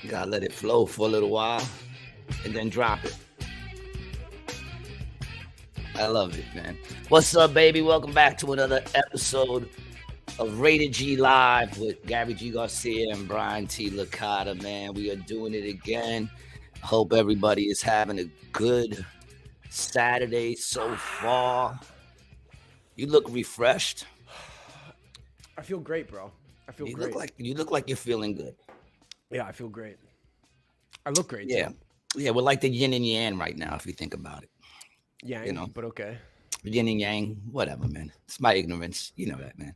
You gotta let it flow for a little while and then drop it. I love it, man. What's up, baby? Welcome back to another episode of Rated G Live with Gary G. Garcia and Brian T. Licata, man. We are doing it again. I hope everybody is having a good Saturday so far. You look refreshed. I feel great, bro. I feel great. You look like you're feeling good. Yeah, I feel great. I look great. Yeah. Too. Yeah, we're like the yin and yang right now, if you think about it. Yang, you know, but okay. Yin and yang, whatever, man. It's my ignorance. You know that, man.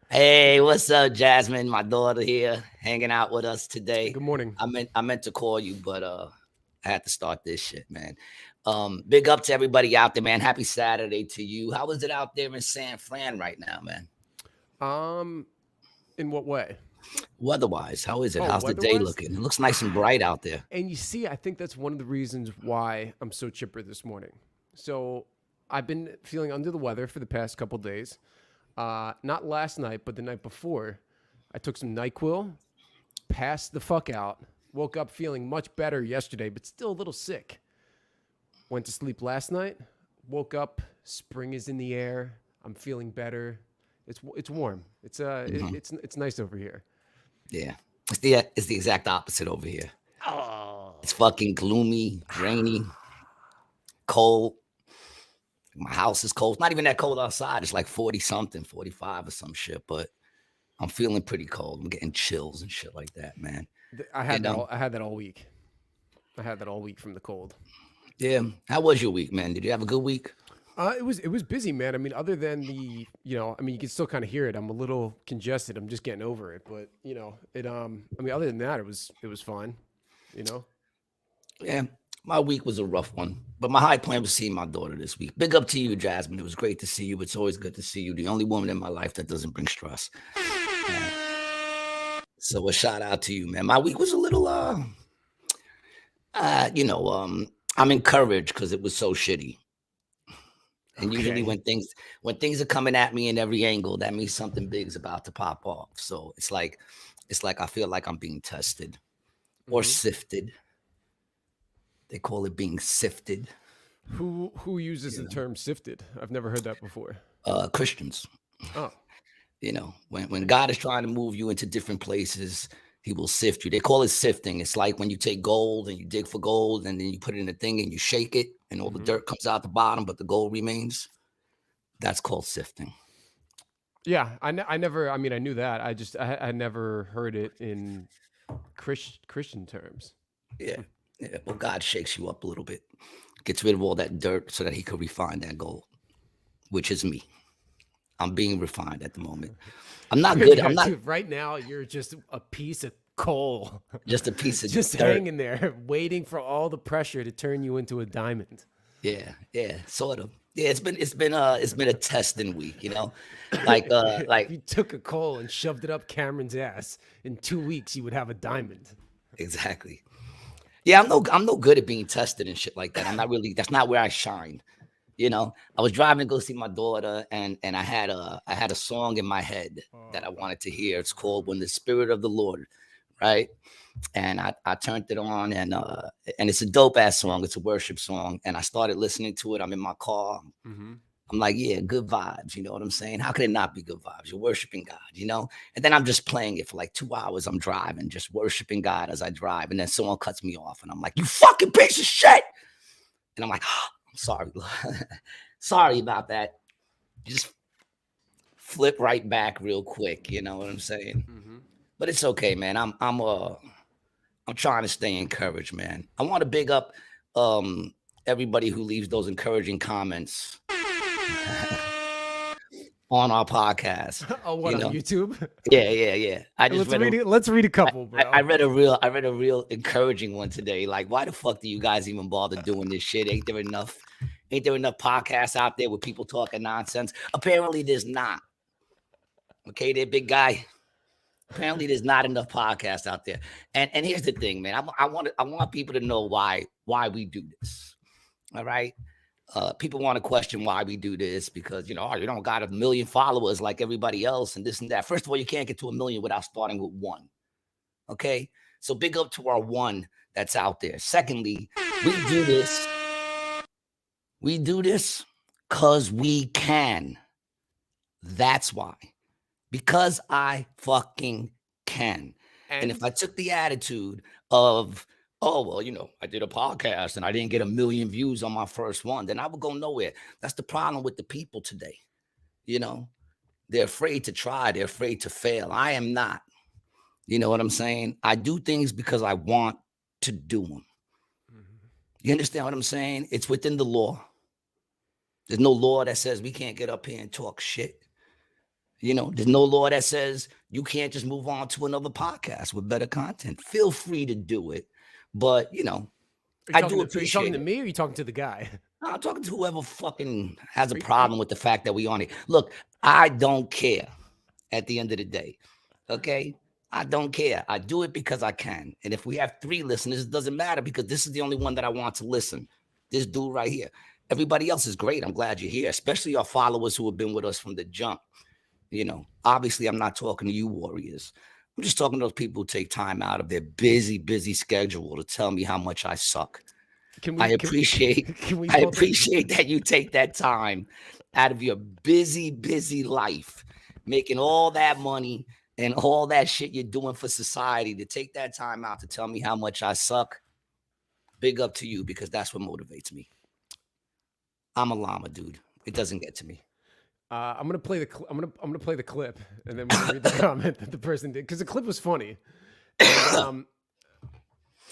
Hey, what's up, Jasmine? My daughter here, hanging out with us today. Good morning. I meant to call you, but I had to start this shit, man. Big up to everybody out there, man. Happy Saturday to you. How is it out there in San Fran right now, man? In what way? Weather-wise, how is it? How's the day looking? It looks nice and bright out there. And you see, I think that's one of the reasons why I'm so chipper this morning. So I've been feeling under the weather for the past couple days. Not last night, but the night before. I took some NyQuil, passed the fuck out, woke up feeling much better yesterday, but still a little sick. Went to sleep last night, woke up, spring is in the air. I'm feeling better. It's warm. It's it's nice over here. Yeah. It's the exact opposite over here. Oh. It's fucking gloomy, rainy, cold. My house is cold. It's not even that cold outside. It's like 40 something, 45 or some shit, but I'm feeling pretty cold. I'm getting chills and shit like that, man. I had that all week. I had that all week from the cold. Yeah. How was your week, man? Did you have a good week? It was busy, man. I mean, other than you can still kind of hear it. I'm a little congested. I'm just getting over it, but other than that, it was fine, Yeah, my week was a rough one, but my high point was seeing my daughter this week. Big up to you, Jasmine. It was great to see you. It's always good to see you. The only woman in my life that doesn't bring stress. So a shout out to you, man. My week was a little, I'm encouraged because it was so shitty. And usually when things are coming at me in every angle, that means something big is about to pop off. So it's like I feel like I'm being tested or sifted. They call it being sifted. Who uses the term sifted? I've never heard that before. Christians. Oh. When God is trying to move you into different places, he will sift you. They call it sifting. It's like when you take gold and you dig for gold and then you put it in a thing and you shake it and all the dirt comes out the bottom, but the gold remains. That's called sifting. Yeah, I knew that. I never heard it in Christian terms. Yeah. Well, God shakes you up a little bit, gets rid of all that dirt so that he could refine that gold, which is me. I'm being refined at the moment. I'm not good. I'm not. Dude, right now, you're just a piece of coal. Just a piece of just dirt. hanging there, waiting for all the pressure to turn you into a diamond. Yeah, sort of. Yeah, it's been a testing week, like if you took a coal and shoved it up Cameron's ass in 2 weeks, you would have a diamond. Exactly. Yeah, I'm no good at being tested and shit like that. I'm not really. That's not where I shine. I was driving to go see my daughter, and I had a song in my head that I wanted to hear. It's called "When the Spirit of the Lord," right? And I turned it on, and it's a dope ass song. It's a worship song, and I started listening to it. I'm in my car. I'm like, yeah, good vibes. You know what I'm saying? How could it not be good vibes? You're worshiping God, And then I'm just playing it for like 2 hours. I'm driving, just worshiping God as I drive, and then someone cuts me off, and I'm like, you fucking piece of shit. And I'm like, oh, I'm sorry. Sorry about that. Just flip right back real quick. You know what I'm saying? But it's okay, man. I'm trying to stay encouraged, man. I want to big up everybody who leaves those encouraging comments on our podcast. Oh, what, on YouTube? Yeah. Let's read a couple, bro. I read a real encouraging one today. Like, why the fuck do you guys even bother doing this shit? Ain't there enough podcasts out there with people talking nonsense? Apparently there's not. Okay, there, big guy. Apparently there's not enough podcasts out there. And here's the thing, man. I want people to know why we do this. All right. People want to question why we do this because, you don't got 1 million followers like everybody else and this and that. First of all, you can't get to 1 million without starting with 1. Okay. So big up to our one that's out there. Secondly, we do this. We do this because we can. That's why. Because I fucking can. And if And I took the attitude of, oh, well, I did a podcast and I didn't get 1 million views on my first one, then I would go nowhere. That's the problem with the people today. They're afraid to try. They're afraid to fail. I am not. You know what I'm saying? I do things because I want to do them. You understand what I'm saying? It's within the law. There's no law that says we can't get up here and talk shit. There's no law that says you can't just move on to another podcast with better content. Feel free to do it. But, I do appreciate it. Are you talking to me or are you talking to the guy? No, I'm talking to whoever fucking has a problem with the fact that we on it. Look, I don't care at the end of the day. Okay? I don't care. I do it because I can. And if we have 3 listeners, it doesn't matter because this is the only one that I want to listen. This dude right here. Everybody else is great. I'm glad you're here, especially our followers who have been with us from the jump. Obviously, I'm not talking to you warriors. I'm just talking to those people who take time out of their busy, busy schedule to tell me how much I suck. I appreciate that you take that time out of your busy, busy life, making all that money and all that shit you're doing for society to take that time out to tell me how much I suck. Big up to you because that's what motivates me. I'm a llama, dude. It doesn't get to me. I'm gonna play the I'm gonna play the clip and then we're gonna read the comment that the person did because the clip was funny. And,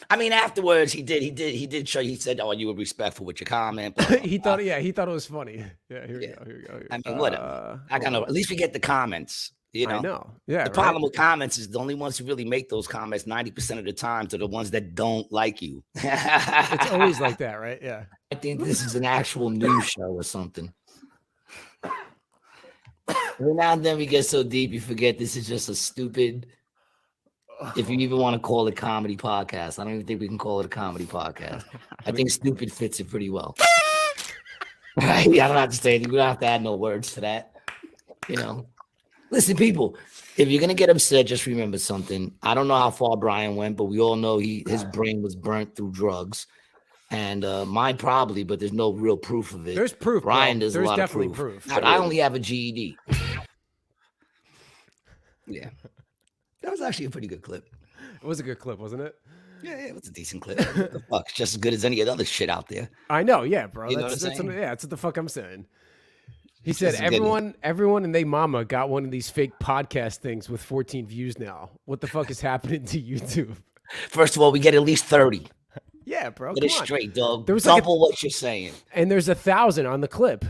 I mean, afterwards he did show. He said, "Oh, you were respectful with your comment." he thought it was funny. Yeah, here we go. I mean, whatever. I gotta at least we get the comments. I know. Yeah. The problem with comments is the only ones who really make those comments 90% of the times are the ones that don't like you. It's always like that, right? Yeah. I think this is an actual news show or something. Every now and then we get so deep you forget this is just a stupid, if you even want to call it comedy podcast. I don't even think we can call it a comedy podcast. I think stupid fits it pretty well. Right? I don't have to say anything. We don't have to add no words to that. Listen, people, if you're going to get upset, just remember something. I don't know how far Brian went, but we all know his brain was burnt through drugs. And mine probably, but there's no real proof of it. There's proof. Brian, there's a lot definitely of proof. proof. But I only have a GED. Yeah. That was actually a pretty good clip. It was a good clip, wasn't it? Yeah, it was a decent clip. What the fuck? It's just as good as any other shit out there. I know, yeah, bro. You know that's what I'm saying? that's what the fuck I'm saying. He said everyone and they mama got one of these fake podcast things with 14 views now. What the fuck is happening to YouTube? First of all, we get at least 30. Yeah, bro. Get it straight, dog. There was double what you're saying. And there's 1,000 on the clip.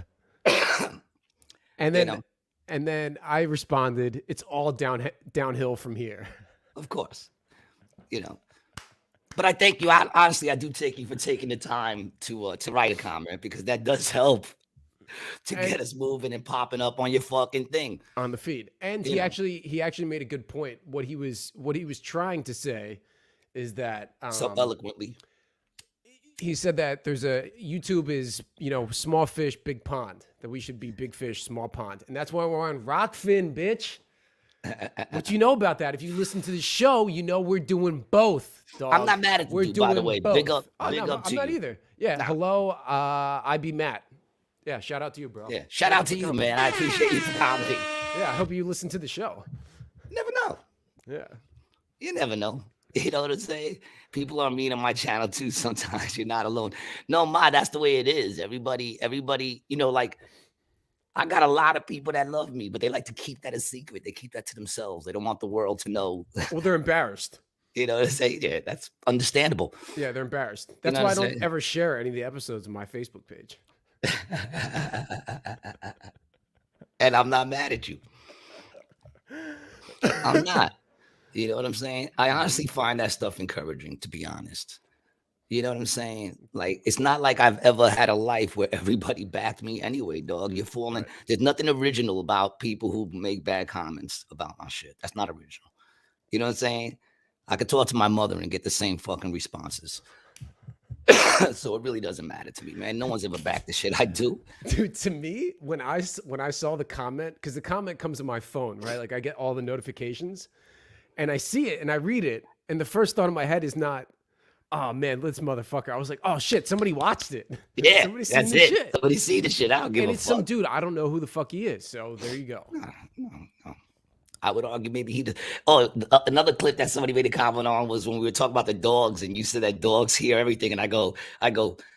And then I responded, it's all downhill from here. Of course. But I thank you. Honestly, I do thank you for taking the time to write a comment because that does help to get us moving and popping up on your fucking thing. On the feed. And he actually made a good point. What he was trying to say is that so eloquently. He said that YouTube is, small fish, big pond, that we should be big fish, small pond. And that's why we're on Rockfin, bitch. What you know about that? If you listen to the show, we're doing both, dog. I'm not mad at you, by the way. Both. Big up I'm to not you. either. Yeah. Nah. Hello, I be Matt. Yeah, shout out to you, bro. Yeah, shout out to you, man. I appreciate you for commenting. Yeah, I hope you listen to the show. Never know. Yeah. You never know. You know what I'm saying? People are mean on my channel too. Sometimes you're not alone. No, that's the way it is. Everybody, like I got a lot of people that love me, but they like to keep that a secret. They keep that to themselves. They don't want the world to know. Well, they're embarrassed. You know what I'm saying? Yeah, that's understandable. Yeah, they're embarrassed. That's why I don't ever share any of the episodes on my Facebook page. And I'm not mad at you. I'm not. You know what I'm saying? I honestly find that stuff encouraging, to be honest. You know what I'm saying? Like, it's not like I've ever had a life where everybody backed me anyway, dog. You're falling. Right. There's nothing original about people who make bad comments about my shit. That's not original. You know what I'm saying? I could talk to my mother and get the same fucking responses. So it really doesn't matter to me, man. No one's ever backed the shit I do. Dude, to me, when I saw the comment, because the comment comes to my phone, right? Like I get all the notifications and I see it and I read it And the first thought in my head is not, oh man, let's motherfucker. I was like, oh shit, somebody watched it. Yeah, Somebody seen that's the it. shit. Somebody see the shit. I don't give And a it's fuck. some dude, I don't know who the fuck he is. So there you go. No. I would argue maybe he did. Oh, another clip that somebody made a comment on was when we were talking about the dogs, and you said that dogs hear everything, and I go,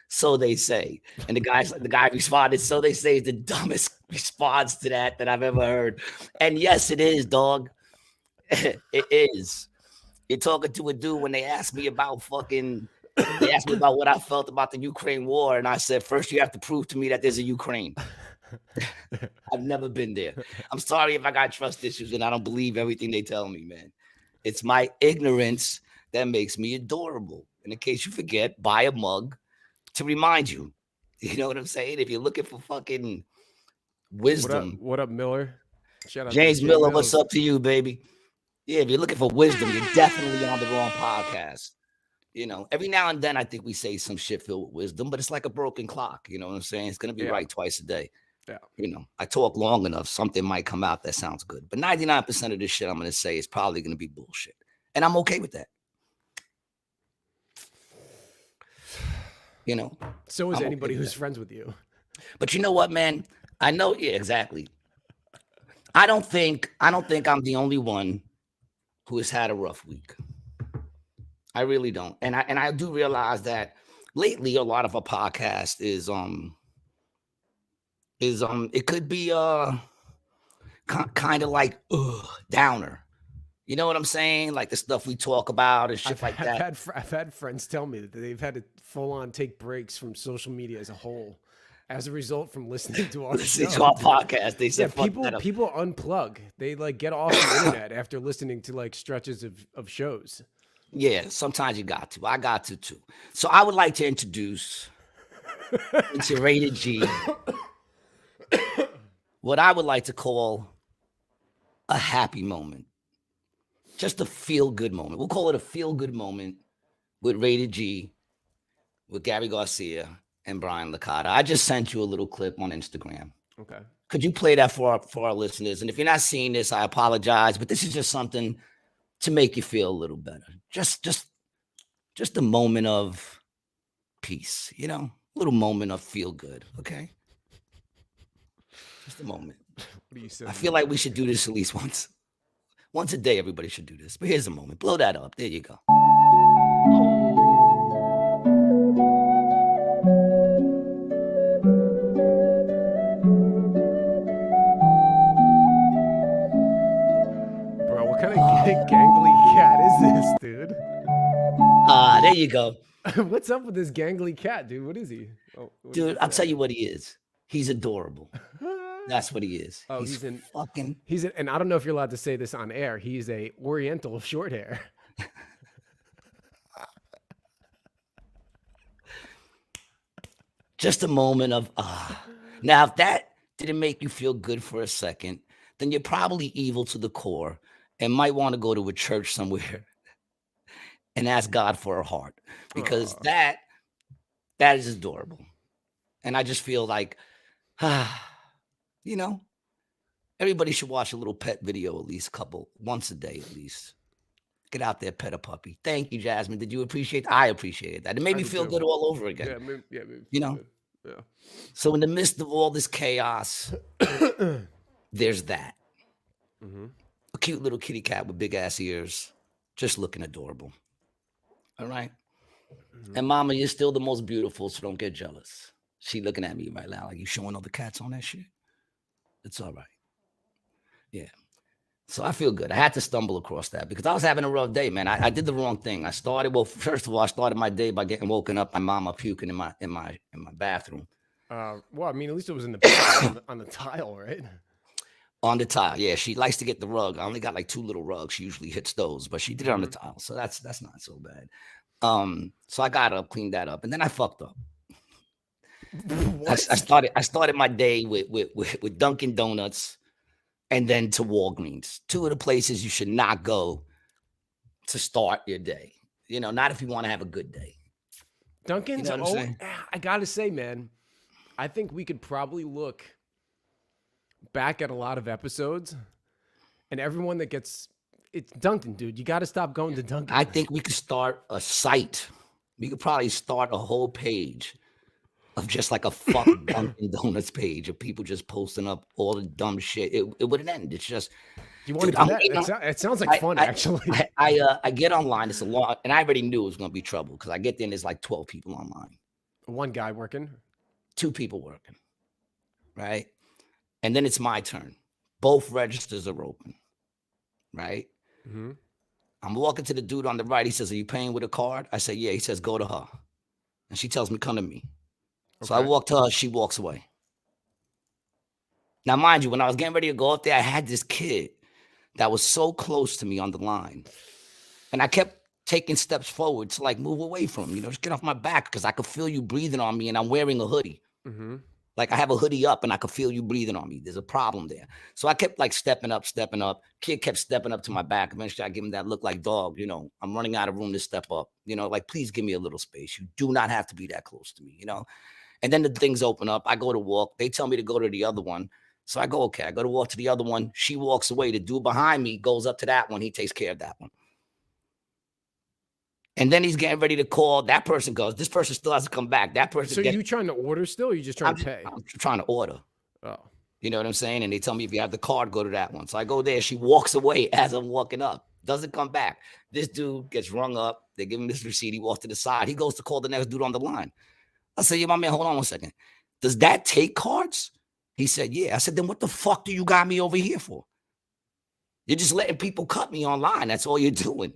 so they say, and the guy responded, so they say is the dumbest response to that I've ever heard, and yes, it is, dog, it is. You're talking to a dude when they asked me about what I felt about the Ukraine war, and I said, first you have to prove to me that there's a Ukraine. I've never been there. I'm sorry if I got trust issues and I don't believe everything they tell me, man. It's my ignorance that makes me adorable. And in case you forget, buy a mug to remind you. You know what I'm saying? If you're looking for fucking wisdom. What up, Miller? Shout out James to Miller, what's up to you, baby? Yeah, if you're looking for wisdom, you're definitely on the wrong podcast. You know, every now and then I think we say some shit filled with wisdom, but it's like a broken clock. You know what I'm saying? It's going to be right twice a day. Yeah. You know, I talk long enough, something might come out that sounds good. But 99% of this shit I'm going to say is probably going to be bullshit. And I'm okay with that. You know? So is anybody who's friends with you. But you know what, man? I know, yeah, exactly. I don't think I'm the only one who has had a rough week. I really don't. And I do realize that lately a lot of a podcast is it could be kind of like downer. You know what I'm saying? Like the stuff we talk about and shit like that. I've had friends tell me that they've had to full on take breaks from social media as a whole as a result from listening to our podcast. They said people unplug. They like get off the internet after listening to like stretches of shows. Yeah, sometimes you got to. I got to too. So I would like to introduce into Rated G what I would like to call a happy moment. Just a feel-good moment. We'll call it a feel-good moment with Rated G, with Gary Garcia and Brian Licata. I just sent you a little clip on Instagram. Okay. Could you play that for our listeners? And if you're not seeing this, I apologize, but this is just something to make you feel a little better. Just a moment of peace, you know? A little moment of feel good, okay? Just a moment. What do you say? I feel like we should do this at least once. Once a day, everybody should do this. But here's a moment. Blow that up. There you go. Bro, what kind of gangly cat is this, dude? There you go. What's up with this gangly cat, dude? What is he? Dude, I'll tell you what he is. He's adorable. That's what he is. Oh, and I don't know if you're allowed to say this on air. He's a Oriental short hair. Just a moment of Now, if that didn't make you feel good for a second, then you're probably evil to the core and might want to go to a church somewhere and ask God for a heart, because that is adorable. And I just feel like, you know, everybody should watch a little pet video at least once a day at least. Get out there, pet a puppy. Thank you, Jasmine. Did you appreciate that? I appreciated that. It made me feel good all over again. Yeah, you know? Yeah. So in the midst of all this chaos, there's that. Mm-hmm. A cute little kitty cat with big ass ears, just looking adorable. All right? Mm-hmm. And Mama, you're still the most beautiful, so don't get jealous. She looking at me right now like, you showing other cats on that shit? It's all right. Yeah. So I feel good. I had to stumble across that because I was having a rough day, man. I did the wrong thing. First of all, I started my day by getting woken up by Mama puking in my bathroom. Well, I mean, at least it was in the on the tile, right? On the tile, yeah. She likes to get the rug. I only got like 2 little rugs. She usually hits those, but she did it on the tile, so that's not so bad. So I got up, cleaned that up, and then I fucked up. I started my day with Dunkin' Donuts. And then to Walgreens, 2 of the places you should not go to start your day. You know, not if you want to have a good day. Dunkin's, I got to say, man, I think we could probably look back at a lot of episodes and everyone that gets It's Dunkin', dude. You got to stop going to Dunkin'. I think we could start a site. We could probably start a whole page of just like a fuck Dunkin' Donuts page of people just posting up all the dumb shit. It wouldn't end. It's just, You want dude, to do that? It sounds like fun, actually. I get online. It's a lot, and I already knew it was gonna be trouble because I get there and there's like 12 people online, One guy working. 2 people working, right? And then it's my turn. Both registers are open, right? Mm-hmm. I'm walking to the dude on the right. He says, "Are you paying with a card?" I say, "Yeah." He says, "Go to her," and she tells me, "Come to me." So I walk to her. She walks away. Now, mind you, when I was getting ready to go up there, I had this kid that was so close to me on the line. And I kept taking steps forward to like move away from him, just get off my back because I could feel you breathing on me and I'm wearing a hoodie. Mm-hmm. Like I have a hoodie up and I could feel you breathing on me. There's a problem there. So I kept like stepping up. Kid kept stepping up to my back. Eventually I give him that look like, dog, I'm running out of room to step up. Like, please give me a little space. You do not have to be that close to me, And then the things open up. I go to walk. They tell me to go to the other one. So I go, okay. I go to walk to the other one. She walks away. The dude behind me goes up to that one. He takes care of that one. And then he's getting ready to call. That person goes. This person still has to come back. That person. So you trying to order still? Or you just trying to pay? I'm trying to order. Oh. You know what I'm saying? And they tell me if you have the card, go to that one. So I go there. She walks away as I'm walking up. Doesn't come back. This dude gets rung up. They give him this receipt. He walks to the side. He goes to call the next dude on the line. I said, yeah, my man, hold on 1 second. Does that take cards? He said, yeah. I said, then what the fuck do you got me over here for? You're just letting people cut me online. That's all you're doing.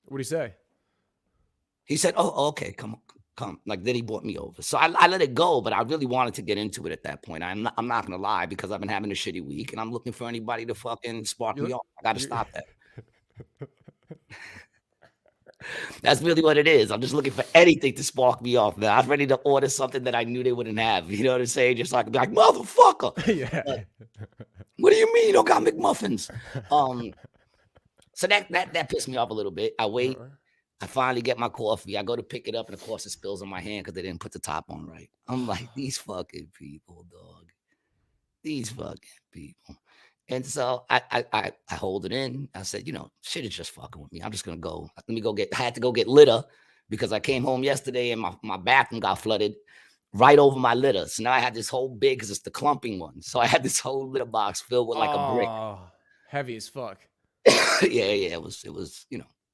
What do you say? He said, oh, okay, come. Like, then he brought me over. So I let it go, but I really wanted to get into it at that point. I'm not going to lie because I've been having a shitty week and I'm looking for anybody to fucking spark me off. I got to stop that. That's really what it is. I'm just looking for anything to spark me off, man. I was ready to order something that I knew they wouldn't have. You know what I'm saying? Just so I could be like, motherfucker. Yeah. What do you mean you don't got McMuffins? So that pissed me off a little bit. I wait. I finally get my coffee. I go to pick it up, and of course it spills on my hand because they didn't put the top on right. I'm like, these fucking people, dog. These fucking people. And so I hold it in. I said, shit is just fucking with me. I'm just gonna go. I had to go get litter because I came home yesterday and my bathroom got flooded right over my litter. So now I had this whole big, because it's the clumping one. So I had this whole litter box filled with like a brick. Heavy as fuck. Yeah, it was,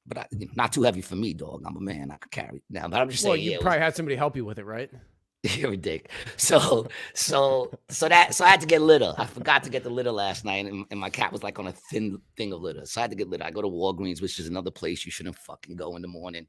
but not too heavy for me, dog. I'm a man. I could carry it now. But I'm just saying. Well, you probably had somebody help you with it, right? You're a dick. So I had to get litter. I forgot to get the litter last night, and my cat was like on a thin thing of litter. So I had to get litter. I go to Walgreens, which is another place you shouldn't fucking go in the morning.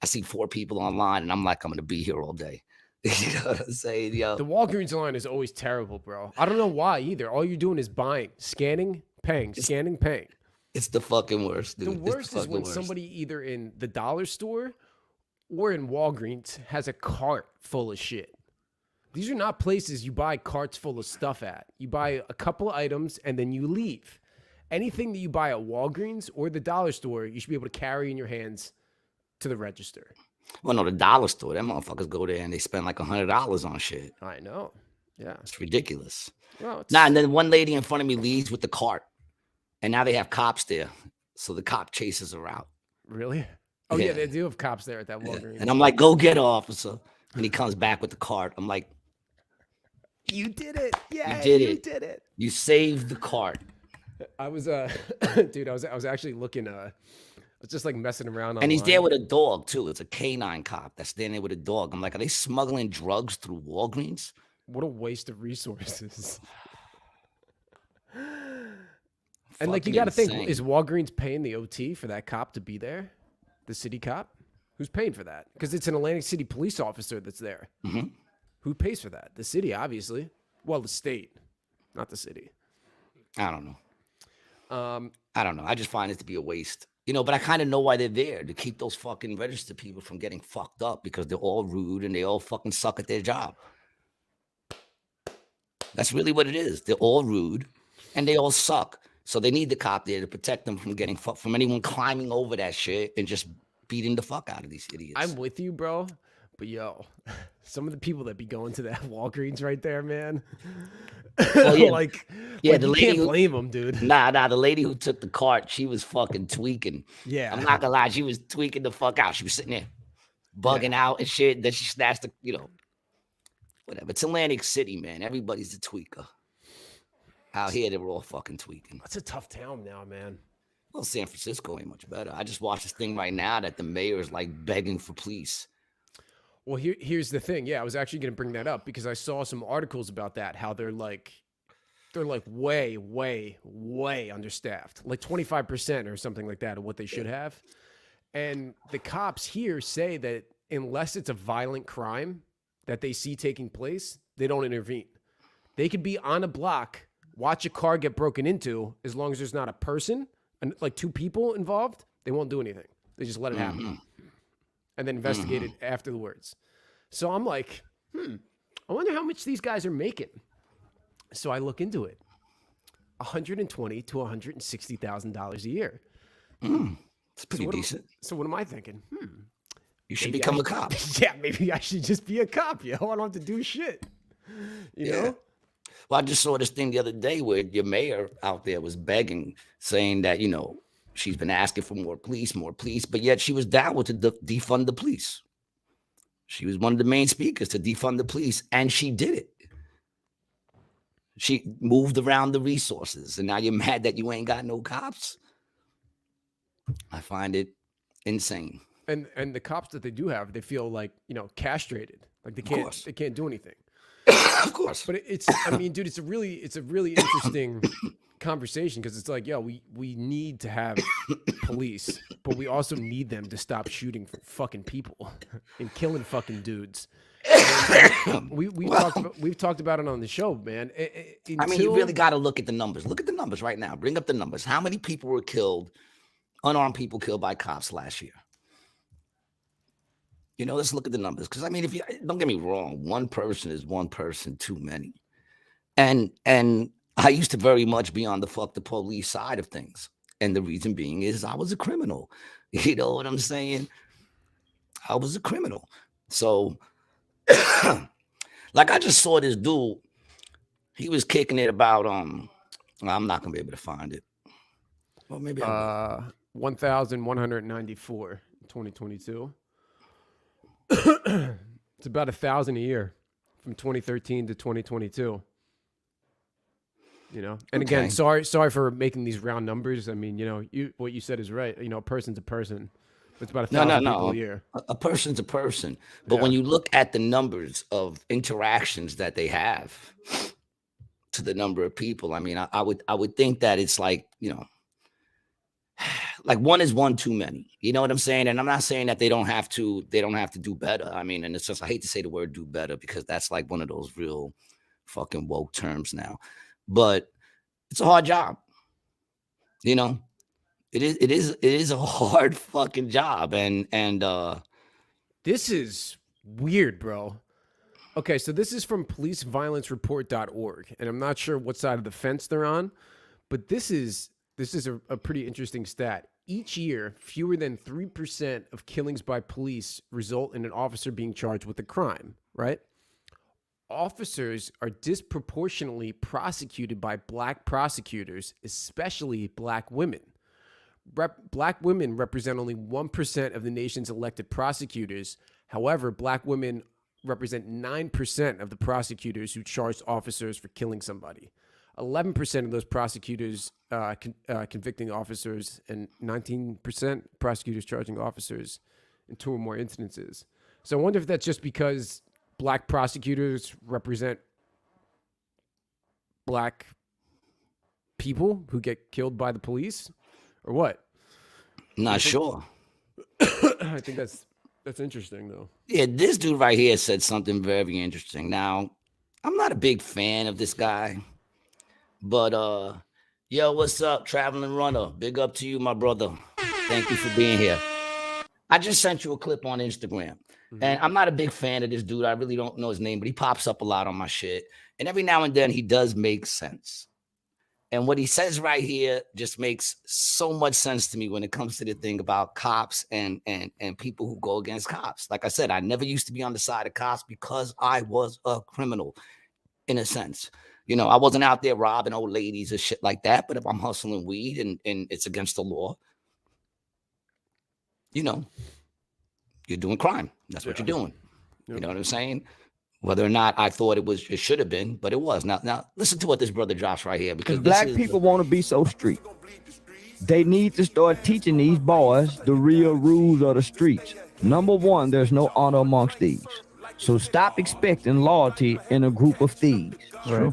I see 4 people online, and I'm like, I'm gonna be here all day. You know what I'm saying? Yo. The Walgreens line is always terrible, bro. I don't know why either. All you're doing is buying, scanning, paying, scanning, paying. It's the fucking worst, dude. The worst is when somebody either in the dollar store or in Walgreens has a cart full of shit. These are not places you buy carts full of stuff at. You buy a couple of items and then you leave. Anything that you buy at Walgreens or the dollar store, you should be able to carry in your hands to the register. Well, no, the dollar store, them motherfuckers go there and they spend like $100 on shit. I know. Yeah. It's ridiculous. Well, and then one lady in front of me leaves with the cart. And now they have cops there. So the cop chases her out. Really? Oh, yeah, they do have cops there at that Walgreens. Yeah. And I'm like, go get her, officer. And he comes back with the cart. I'm like, you did it. Yeah, you did it. You saved the cart. I was, dude, I was actually looking, I was just like messing around online. And he's there with a dog, too. It's a canine cop that's standing there with a dog. I'm like, are they smuggling drugs through Walgreens? What a waste of resources. And like, you got to think, is Walgreens paying the OT for that cop to be there? The city cop? Who's paying for that? Because it's an Atlantic City police officer that's there. Mm-hmm. Who pays for that? The city, obviously. Well, the state, not the city. I don't know. I just find it to be a waste. But I kind of know why they're there, to keep those fucking registered people from getting fucked up because they're all rude and they all fucking suck at their job. That's really what it is. They're all rude and they all suck. So they need the cop there to protect them from getting fucked, from anyone climbing over that shit and just beating the fuck out of these idiots. I'm with you, bro. But yo, some of the people that be going to that Walgreens right there, man. Well, yeah, like yeah. The you lady can't who, blame them, dude. nah. The lady who took the cart, she was fucking tweaking. I'm Yeah, not gonna lie, she was tweaking the fuck out. She was sitting there bugging yeah. out and shit. Then she snatched the, whatever. It's Atlantic City, man. Everybody's a tweaker. Out here, they're all fucking tweaking. That's a tough town now, man. Well, San Francisco ain't much better. I just watched this thing right now that the mayor is like begging for police. Well, here's the thing. Yeah, I was actually going to bring that up because I saw some articles about that. How they're like way, way, way understaffed, like 25% or something like that of what they should have. And the cops here say that unless it's a violent crime that they see taking place, they don't intervene. They could be on a block, watch a car get broken into, as long as there's not a person and like two people involved, they won't do anything. They just let it happen and then investigate it afterwards. So I'm like, I wonder how much these guys are making. So I look into it. $120,000 to $160,000 a year. It's pretty decent. So what am I thinking? You should become a cop. Yeah, maybe I should just be a cop, yo. I don't have to do shit. You know? Well, I just saw this thing the other day where your mayor out there was begging, saying that, she's been asking for more police, but yet she was down with to defund the police. She was one of the main speakers to defund the police, and she did it. She moved around the resources, and now you're mad that you ain't got no cops? I find it insane. And the cops that they do have, they feel like, castrated. Like they can't do anything. Of course. But I mean, dude, it's a really interesting conversation because it's like, we need to have police, but we also need them to stop shooting fucking people and killing fucking dudes. We've talked about it on the show, man. I mean, you really got to look at the numbers. Look at the numbers right now. Bring up the numbers. How many people were killed, unarmed people killed by cops last year? Let's look at the numbers. Because, I mean, don't get me wrong, one person is one person too many. And I used to very much be on the fuck the police side of things. And the reason being is I was a criminal. You know what I'm saying? I was a criminal. So, like, I just saw this dude. He was kicking it about, I'm not going to be able to find it. Well, maybe 1,194 in 2022. It's about 1,000 a year from 2013 to 2022. And again, sorry for making these round numbers. I mean, what you said is right. A person's a person. It's about 1,000 people a year. A person's a person. But when you look at the numbers of interactions that they have to the number of people, I mean, I would think that it's like, like one is one too many. You know what I'm saying? And I'm not saying that they don't have to do better. I mean, and it's just, I hate to say the word do better because that's like one of those real fucking woke terms now. But it's a hard job. It is a hard fucking job. And this is weird, bro. Okay, so this is from policeviolencereport.org, and I'm not sure what side of the fence they're on, but this is a pretty interesting stat. Each year, fewer than 3% of killings by police result in an officer being charged with a crime, right? Officers are disproportionately prosecuted by black prosecutors, especially black women. Black women represent only 1% of the nation's elected prosecutors. However, black women represent 9% of the prosecutors who charged officers for killing somebody. 11% of those prosecutors convicting officers, and 19% prosecutors charging officers in 2 or more instances. So I wonder if that's just because black prosecutors represent black people who get killed by the police, or what? Not sure. I think that's interesting, though. Yeah, this dude right here said something very interesting. Now, I'm not a big fan of this guy. But yo, what's up, Traveling Runner? Big up to you, my brother. Thank you for being here. I just sent you a clip on Instagram. And I'm not a big fan of this dude. I really don't know his name, but he pops up a lot on my shit. And every now and then he does make sense. And what he says right here just makes so much sense to me when it comes to the thing about cops and people who go against cops. Like I said, I never used to be on the side of cops because I was a criminal in a sense. I wasn't out there robbing old ladies or shit like that. But if I'm hustling weed and it's against the law, you're doing crime. That's what you're doing. You know what I'm saying? Whether or not I thought it should have been, but it was. Now listen to what this brother drops right here. Because black people want to be so street. They need to start teaching these boys the real rules of the streets. Number one, there's no honor amongst thieves. So stop expecting loyalty in a group of thieves. Right.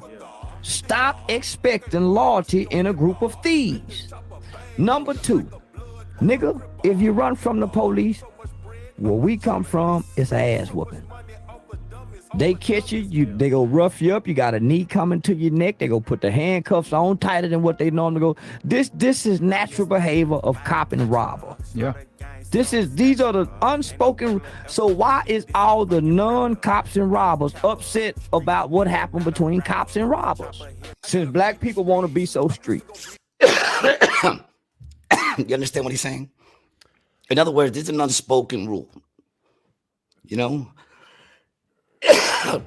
Stop expecting loyalty in a group of thieves. Number two, nigga, if you run from the police, where we come from, it's an ass whooping. They catch you, they go rough you up. You got a knee coming to your neck. They go put the handcuffs on tighter than what they normally go. This is natural behavior of cop and robber. Yeah. These are the unspoken. So why is all the non-cops and robbers upset about what happened between cops and robbers? Since black people want to be so street. You understand what he's saying? In other words, this is an unspoken rule.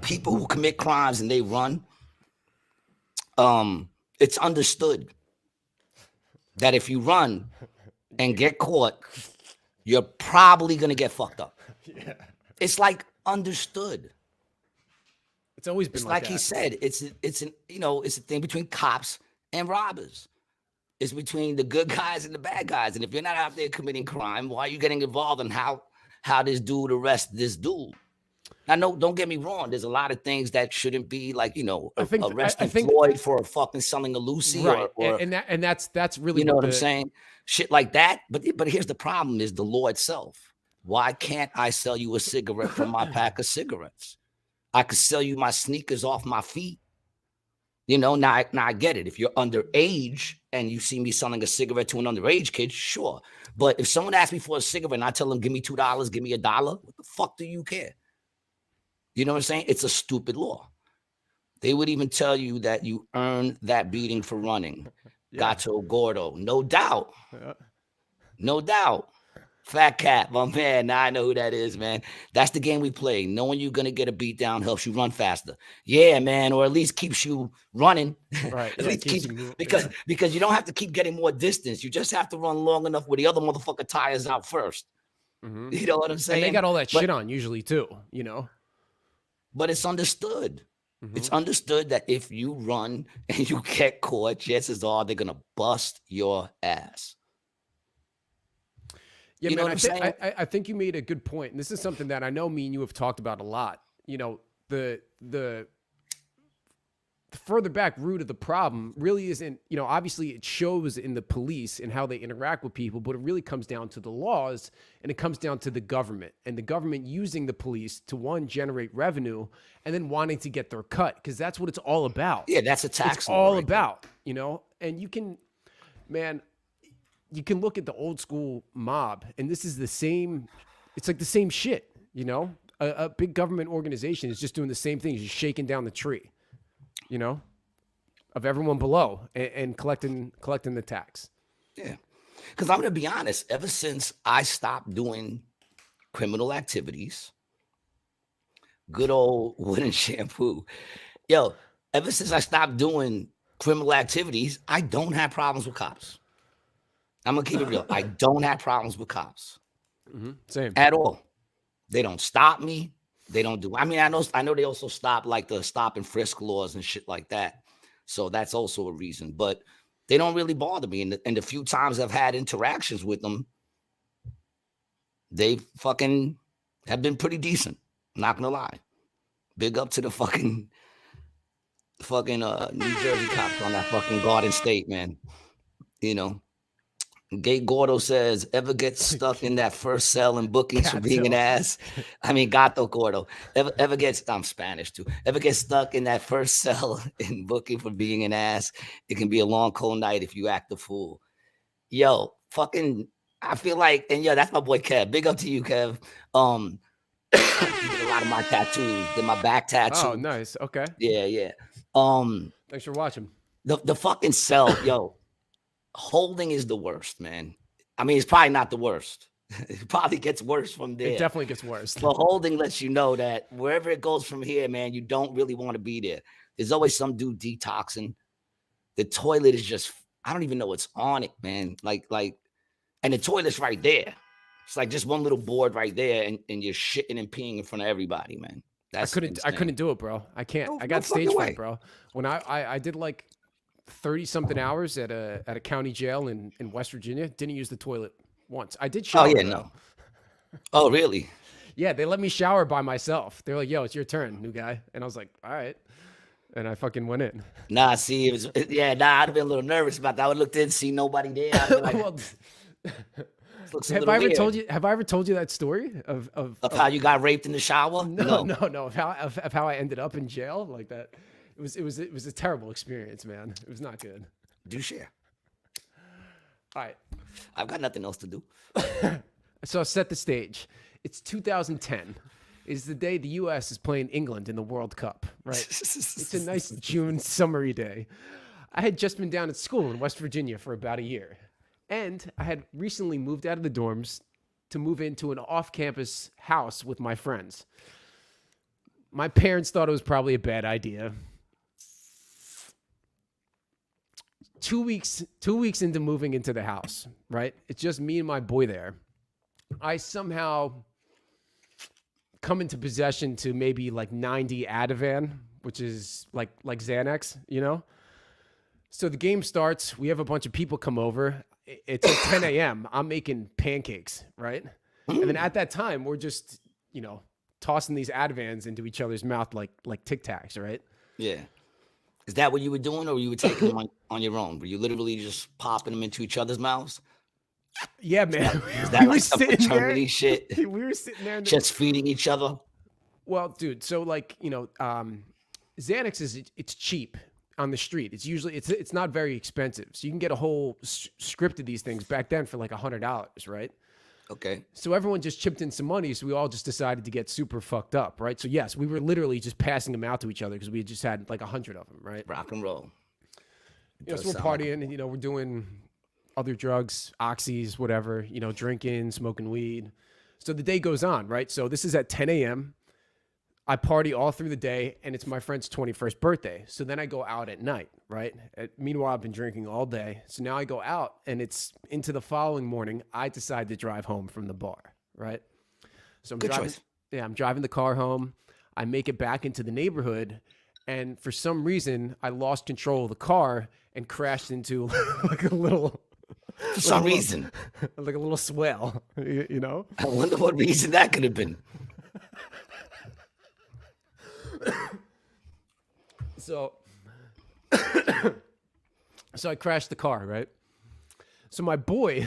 People who commit crimes and they run, it's understood that if you run and get caught, you're probably gonna get fucked up. Yeah. It's like understood. It's always been like he said. It's a thing between cops and robbers. It's between the good guys and the bad guys. And if you're not out there committing crime, why are you getting involved in how this dude arrests this dude? Now, no, don't get me wrong. There's a lot of things that shouldn't be like, arresting Floyd for fucking selling a Lucy, right? And that's really what I'm saying, shit like that. But here's the problem: is the law itself. Why can't I sell you a cigarette from my pack of cigarettes? I could sell you my sneakers off my feet. Now I get it. If you're underage and you see me selling a cigarette to an underage kid, sure. But if someone asks me for a cigarette and I tell them, give me $2, give me $1, what the fuck do you care? You know what I'm saying? It's a stupid law. They would even tell you that you earned that beating for running. Yeah. Gato Gordo. No doubt. Yeah. No doubt. Fat Cat, my man. Now I know who that is, man. That's the game we play. Knowing you're going to get a beat down helps you run faster. Yeah, man. Or at least keeps you running. Right. At least because you don't have to keep getting more distance. You just have to run long enough where the other motherfucker tires out first. Mm-hmm. You know what I'm saying? And they got all that shit on usually too, But it's understood. Mm-hmm. It's understood that if you run and you get caught, chances are they're going to bust your ass. Yeah, man, I think you made a good point. And this is something that I know me and you have talked about a lot. The further back root of the problem really isn't, obviously it shows in the police and how they interact with people, but it really comes down to the laws and it comes down to the government and the government using the police to, one, generate revenue and then wanting to get their cut because that's what it's all about. Yeah, that's a tax. It's all about, and you can look at the old school mob and this is the same, it's like the same shit, a big government organization is just doing the same thing, just shaking down the tree. Of everyone below and collecting the tax. Yeah. Because I'm going to be honest, ever since I stopped doing criminal activities, good old wooden shampoo, ever since I stopped doing criminal activities, I don't have problems with cops. I'm going to keep it real. I don't have problems with cops. Mm-hmm. Same. At all. They don't stop me. They don't do. I mean, I know they also stop like the stop and frisk laws and shit like that. So that's also a reason. But they don't really bother me. And the few times I've had interactions with them, they fucking have been pretty decent. Not gonna lie. Big up to the fucking New Jersey cops on that fucking Garden State, man. Gay Gordo says, ever get stuck in that first cell in bookings for being an ass? I mean, Gato Gordo. Ever get, I'm Spanish too. Ever get stuck in that first cell in booking for being an ass? It can be a long, cold night if you act a fool. Yo, fucking, I feel like, and that's my boy Kev. Big up to you, Kev. He did a lot of my tattoos. Did my back tattoo. Oh, nice. Okay. Yeah. Thanks for watching. The fucking cell, yo, holding is the worst, man. I mean, it's probably not the worst. It probably gets worse from there. It definitely gets worse. But holding lets you know that wherever it goes from here, man, you don't really want to be there. There's always some dude detoxing. The toilet is just, I don't even know what's on it, man. Like, and the toilet's right there. It's like just one little board right there, and you're shitting and peeing in front of everybody, man. I couldn't do it, bro. I can't. I got stage fright, bro. When I did like 30 something hours at a county jail in West Virginia, didn't use the toilet once. I did shower. Oh yeah, no. Oh really? Yeah, they let me shower by myself. They're like, "Yo, it's your turn, new guy," and I was like, "All right," and I fucking went in. Nah, see, I'd have been a little nervous about that. I would looked in, see nobody there. I'd be like, Well, have I ever told you? Have I ever told you that story of how you got raped in the shower? No. Of how I ended up in jail like that. It was a terrible experience, man. It was not good. Do share. All right. I've got nothing else to do. So I'll set the stage. It's 2010. It's the day the U.S. is playing England in the World Cup, right? It's a nice June summery day. I had just been down at school in West Virginia for about a year. And I had recently moved out of the dorms to move into an off-campus house with my friends. My parents thought it was probably a bad idea. 2 weeks into moving into the house, right? It's just me and my boy there. I somehow come into possession to maybe like 90 Ativan, which is like Xanax, you know? So the game starts. We have a bunch of people come over. It's at 10 a.m. I'm making pancakes, right? And then at that time, we're just, tossing these Advans into each other's mouth like Tic Tacs, right? Yeah. Is that what you were doing, or were you taking them on your own? Were you literally just popping them into each other's mouths? Yeah, man. Is that like some fraternity shit? We were sitting there. Just feeding each other? Well, dude, so Xanax it's cheap on the street. It's usually, it's not very expensive. So you can get a whole script of these things back then for like $100, right? Okay. So everyone just chipped in some money. So we all just decided to get super fucked up, right? So yes, we were literally just passing them out to each other because we just had like 100 of them, right? Rock and roll. So we're partying and, we're doing other drugs, oxys, whatever, drinking, smoking weed. So the day goes on, right? So this is at 10 a.m. I party all through the day, and it's my friend's 21st birthday. So then I go out at night, right? Meanwhile, I've been drinking all day. So now I go out, and it's into the following morning. I decide to drive home from the bar, right? So I'm driving. Choice. Yeah, I'm driving the car home. I make it back into the neighborhood, and for some reason, I lost control of the car and crashed into like a little... For some reason. Like a little swell, you know? I wonder what reason that could have been. So I crashed the car, right? So my boy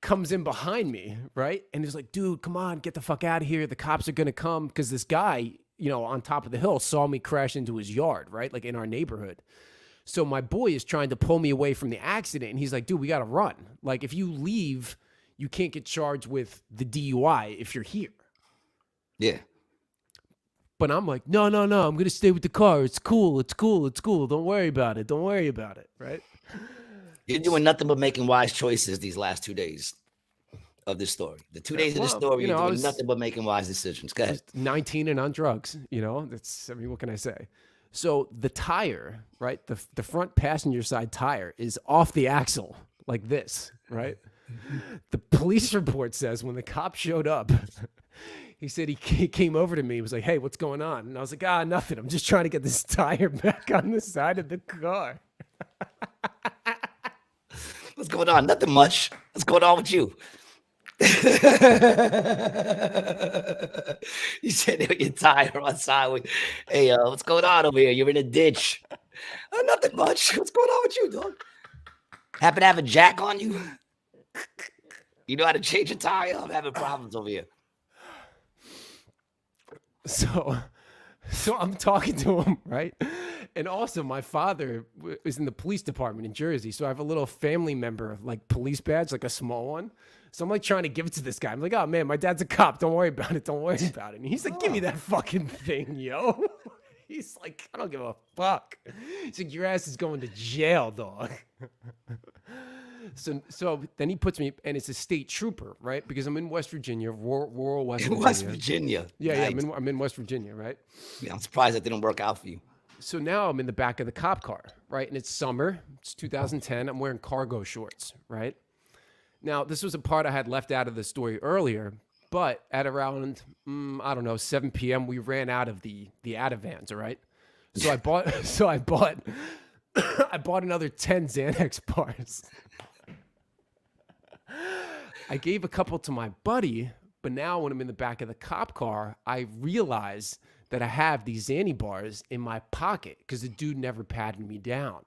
comes in behind me, right? And he's like, dude, come on, get the fuck out of here. The cops are going to come. Because this guy, on top of the hill saw me crash into his yard, right? Like in our neighborhood. So my boy is trying to pull me away from the accident. And he's like, dude, we got to run. Like if you leave, you can't get charged with the DUI if you're here. Yeah. But I'm like, no, I'm going to stay with the car. It's cool. Don't worry about it. Right? You're doing nothing but making wise choices these last 2 days of this story. The 2 days of the story, you're doing nothing but making wise decisions. Go ahead. 19 and on drugs, what can I say? So the tire, right? The front passenger side tire is off the axle like this, right? The police report says when the cop showed up, he said he came over to me. He was like, hey, what's going on? And I was like, nothing. I'm just trying to get this tire back on the side of the car. What's going on? Nothing much. What's going on with you? You said your tire on sideway. Hey, what's going on over here? You're in a ditch. Nothing much. What's going on with you, dog? Happen to have a jack on you? You know how to change a tire? I'm having problems over here. So I'm talking to him, right? And also my father is in the police department in Jersey. So I have a little family member, like police badge, like a small one. So I'm like trying to give it to this guy. I'm like, oh man, my dad's a cop. Don't worry about it. And he's like, give me that fucking thing, yo. He's like, I don't give a fuck. He's like, your ass is going to jail, dog. So then he puts me, and it's a state trooper, right? Because I'm in West Virginia, rural West Virginia. West Virginia. Yeah, Nice. I'm in West Virginia, right? Yeah, I'm surprised that didn't work out for you. So now I'm in the back of the cop car, right? And it's summer. It's 2010. I'm wearing cargo shorts, right? Now, this was a part I had left out of the story earlier, but at around, I don't know, 7 p.m., we ran out of the Ativans, all right? So I bought another 10 Xanax bars. I gave a couple to my buddy, but now when I'm in the back of the cop car, I realize that I have these Xanny bars in my pocket because the dude never patted me down,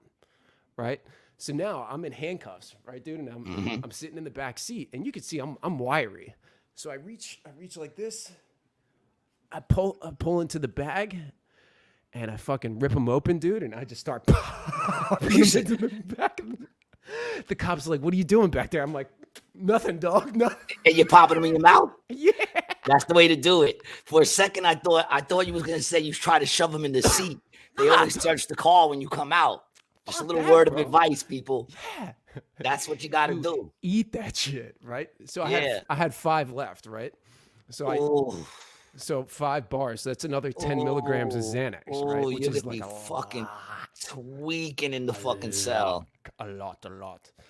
right? So now I'm in handcuffs, right, dude? And I'm sitting in the back seat, and you can see I'm wiry. So I reach like this. I pull into the bag, and I fucking rip them open, dude, and I just start popping them into the back. The cops are like, "What are you doing back there?" I'm like, "Nothing, dog, nothing." And you're popping them in your mouth? Yeah. That's the way to do it. For a second, I thought you was gonna say you try to shove them in the seat. They always search the car when you come out. Just a little word of advice, people. Yeah. That's what you got to do. Eat that shit, right? So I had 5 left, right? So 5 bars. So that's another 10 milligrams of Xanax, right? Which you're is gonna like be fucking tweaking in the fucking cell. A lot.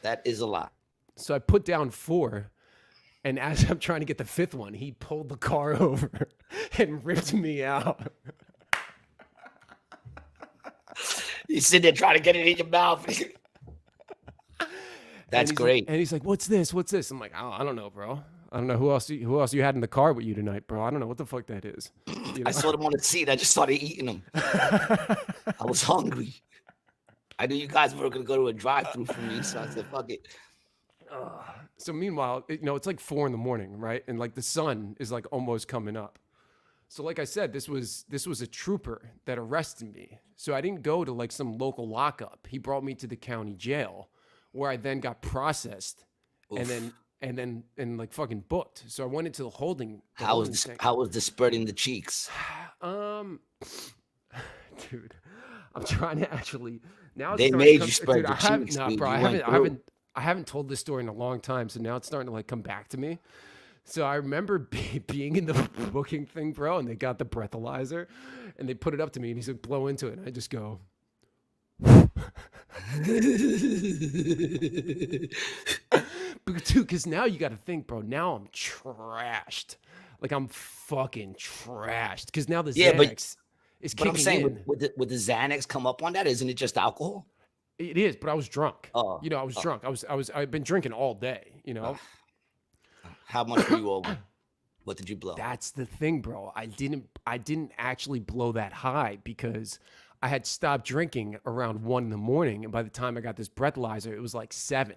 That is a lot. So I put down 4, and as I'm trying to get the 5th one, he pulled the car over and ripped me out. You sit there trying to get it in your mouth. That's great. And he's like, "What's this? What's this?" I'm like, I don't know, bro. I don't know who else you had in the car with you tonight, bro. I don't know what the fuck that is. You know? I saw them on the seat. I just started eating them. I was hungry. I knew you guys were going to go to a drive-thru for me, so I said, fuck it. So meanwhile, it's like 4 a.m, right? And like the sun is like almost coming up. So like I said, this was a trooper that arrested me. So I didn't go to like some local lockup. He brought me to the county jail, where I then got processed. Oof. and then like fucking booked. So I went into the holding. How was the spreading the cheeks? Dude, I'm trying to actually now. They made you spread the cheeks. No, bro, I haven't told this story in a long time, so now it's starting to like come back to me. So I remember being in the booking thing, bro, and they got the breathalyzer, and they put it up to me, and he said, "Blow into it," and I just go. Dude, because now you got to think, bro. Now I'm trashed. Like I'm fucking trashed. Because now the Xanax is kicking in. Would the Xanax come up on that? Isn't it just alcohol? It is, but I was drunk. Oh, I was drunk. I've been drinking all day. How much were you over? What did you blow? That's the thing, bro. I didn't actually blow that high because I had stopped drinking around 1 a.m, and by the time I got this breathalyzer, it was like 7.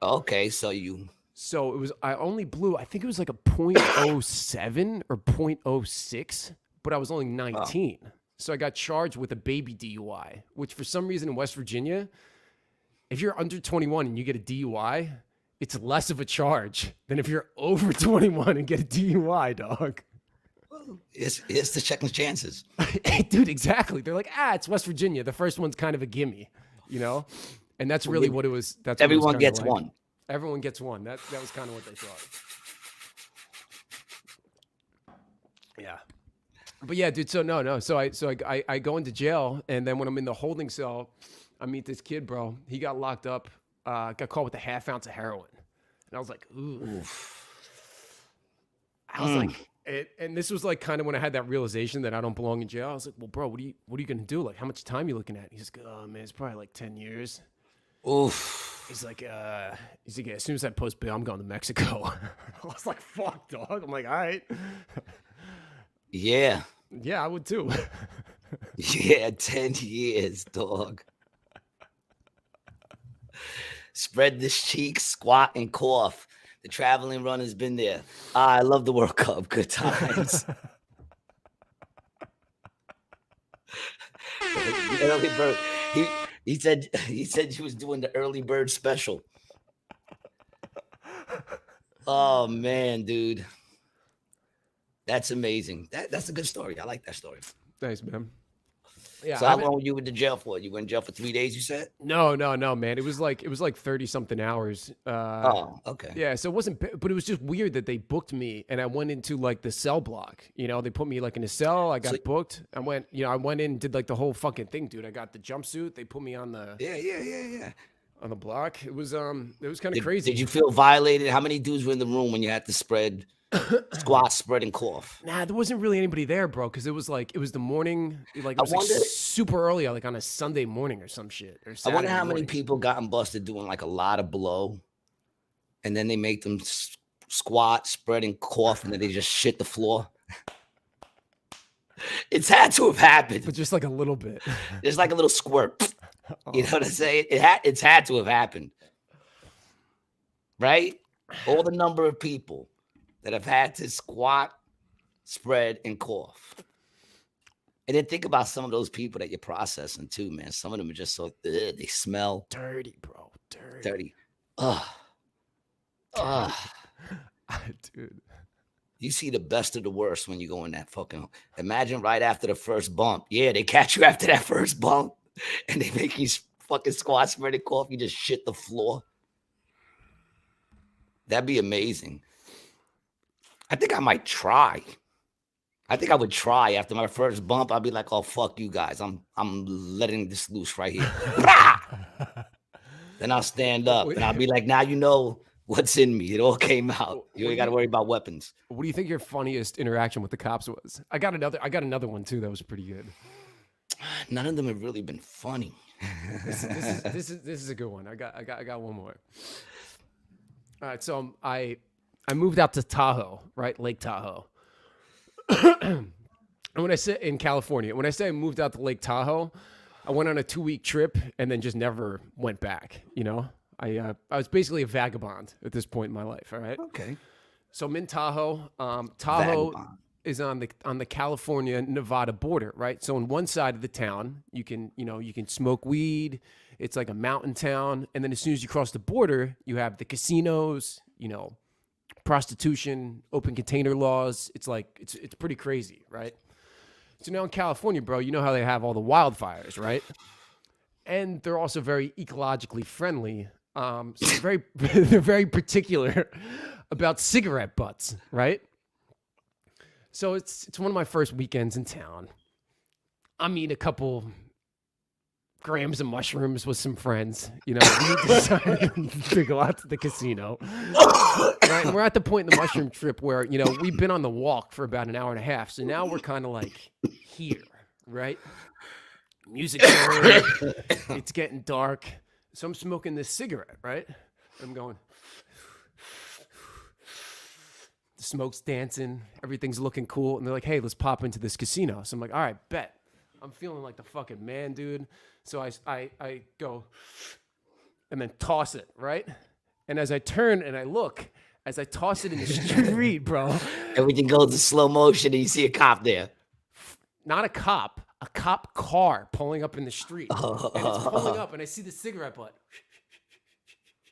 Okay, so it was. I only blew. I think it was like a 0.07 or 0.06, but I was only 19. Oh. So I got charged with a baby DUI, which for some reason in West Virginia, if you're under 21 and you get a DUI, it's less of a charge than if you're over 21 and get a DUI, dog. It's the second chances. Dude, exactly. They're like, it's West Virginia. The first one's kind of a gimme, And that's really what it was. That's everyone gets one. Everyone gets one. That was kind of what they thought. Yeah. But yeah, dude. So no. So I go into jail, and then when I'm in the holding cell, I meet this kid, bro. He got locked up. Got caught with a half ounce of heroin, and I was like, ooh. Oof. I was like, and this was like kind of when I had that realization that I don't belong in jail. I was like, well, bro, what are you gonna do? Like, how much time are you looking at? He's like, oh man, it's probably like 10 years. Oof. He's like, as soon as I post bail, I'm going to Mexico. I was like, fuck, dog. I'm like, all right. Yeah. Yeah, I would too. Yeah, 10 years, dog. Spread the cheeks, squat, and cough. The traveling run has been there. I love the World Cup. Good times. The early bird. He said he was doing the early bird special. Oh man, dude. That's amazing. That's a good story. I like that story. Thanks, man. Yeah. So how long were you in the jail for? You went in jail for 3 days, you said? No, man. It was like 30 something hours. Oh, okay. Yeah, so it wasn't, but it was just weird that they booked me and I went into like the cell block. You know, they put me like in a cell. I got booked. I went in, did like the whole fucking thing, dude. I got the jumpsuit. They put me on the on the block. It was kind of crazy. Did you feel violated? How many dudes were in the room when you had to squat, spread, and cough? Nah, there wasn't really anybody there, bro, because it was the morning, like it was like super early, like on a Sunday morning or some shit. Or I wonder how many people gotten busted doing like a lot of blow, and then they make them squat, spread, and cough, and then they just shit the floor. It's had to have happened, but just like a little bit. There's like a little squirt. You know what I'm saying? It's had to have happened, right? All the number of people that have had to squat, spread, and cough. And then think about some of those people that you're processing too, man. Some of them are just so they smell dirty, bro. Dirty. Dude. You see the best of the worst when you go in that fucking. Imagine right after the first bump. Yeah, they catch you after that first bump, and they make you fucking squat, spread, and cough. You just shit the floor. That'd be amazing. I think I might try. I think I would try after my first bump. I'd be like, "Oh fuck you guys! I'm letting this loose right here." Then I'll stand up and I'll be like, "Now you know what's in me. It all came out. You ain't got to worry about weapons." What do you think your funniest interaction with the cops was? I got another one too that was pretty good. None of them have really been funny. This is a good one. I got one more. All right, so I moved out to Tahoe, right? Lake Tahoe. And when I say in California, when I say I moved out to Lake Tahoe, I went on a 2-week trip and then just never went back. You know, I was basically a vagabond at this point in my life. All right. Okay. So I'm in Tahoe. Tahoe is on the California-Nevada border, right? So on one side of the town, you can smoke weed. It's like a mountain town, and then as soon as you cross the border, you have the casinos, prostitution, open container laws. It's like it's pretty crazy, right? So now in California, bro, you know how they have all the wildfires, right? And they're also very ecologically friendly. So they're very particular about cigarette butts, right? So it's one of my first weekends in town. I'm eating a couple grams of mushrooms with some friends. We decided to go out to the casino. Right? And we're at the point in the mushroom trip where, we've been on the walk for about an hour and a half. So now we're kind of like here, right? Music's on. It's getting dark. So I'm smoking this cigarette, right? I'm going. The smoke's dancing. Everything's looking cool. And they're like, hey, let's pop into this casino. So I'm like, all right, bet. I'm feeling like the fucking man, dude. So I go and then toss it, right? And as I turn and I look, as I toss it in the street, bro. Everything goes in slow motion and you see a cop there. Not a cop car pulling up in the street. And it's pulling up and I see the cigarette butt.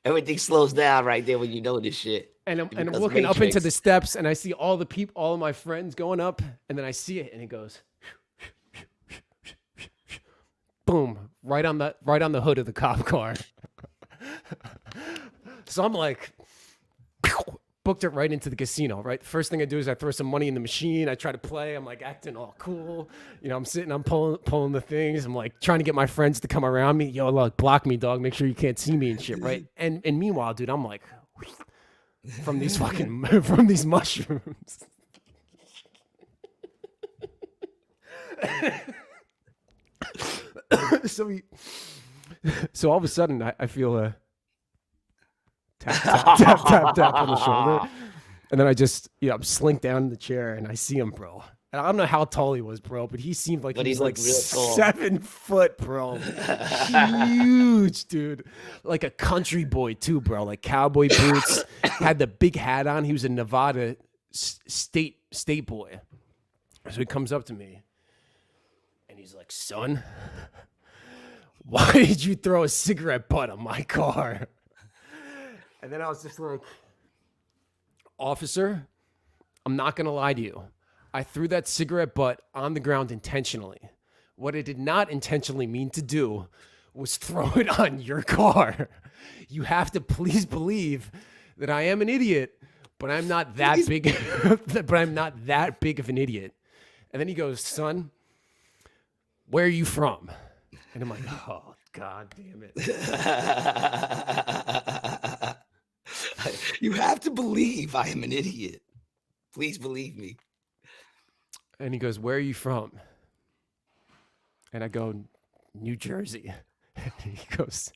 Everything slows down right there when you know this shit. And I'm looking up into the steps and I see all of my friends going up, and then I see it and it goes boom, right on the hood of the cop car. So I'm like, booked it right into the casino, right? First thing I do is I throw some money in the machine. I try to play. I'm like acting all cool. I'm sitting, I'm pulling the things. I'm like trying to get my friends to come around me. Yo, look, block me, dog. Make sure you can't see me and shit, right? And meanwhile, dude, I'm like, from these mushrooms. So all of a sudden I feel a tap on the shoulder, and then I just I'm slink down in the chair and I see him, bro. And I don't know how tall he was, bro, but he seemed like he was like 7 foot, bro. Huge, dude. Like a country boy too, bro. Like cowboy boots, had the big hat on. He was a Nevada state boy. So he comes up to me and he's like, son, why did you throw a cigarette butt on my car? And then I was just like, officer, I'm not going to lie to you. I threw that cigarette butt on the ground intentionally. What I did not intentionally mean to do was throw it on your car. You have to please believe that I am an idiot, but I'm not that big. But I'm not that big of an idiot. And then he goes, son, where are you from? And I'm like, oh, God damn it. You have to believe I am an idiot. Please believe me. And he goes, where are you from? And I go, New Jersey. And he goes,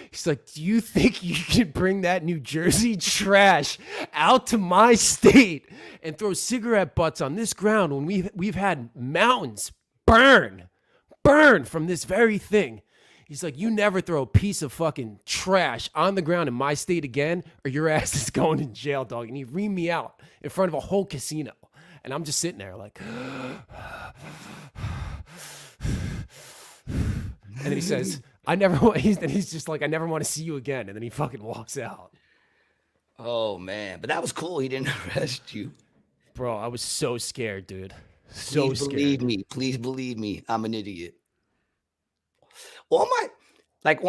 he's like, do you think you can bring that New Jersey trash out to my state and throw cigarette butts on this ground when we've had mountains burn from this very thing? He's like, you never throw a piece of fucking trash on the ground in my state again, or your ass is going in jail, dog. And he reamed me out in front of a whole casino. And I'm just sitting there like, and then he says, he's just like, I never want to see you again. And then he fucking walks out. Oh, man. But that was cool. He didn't arrest you. Bro, I was so scared, dude. Please believe me. Please believe me. I'm an idiot. All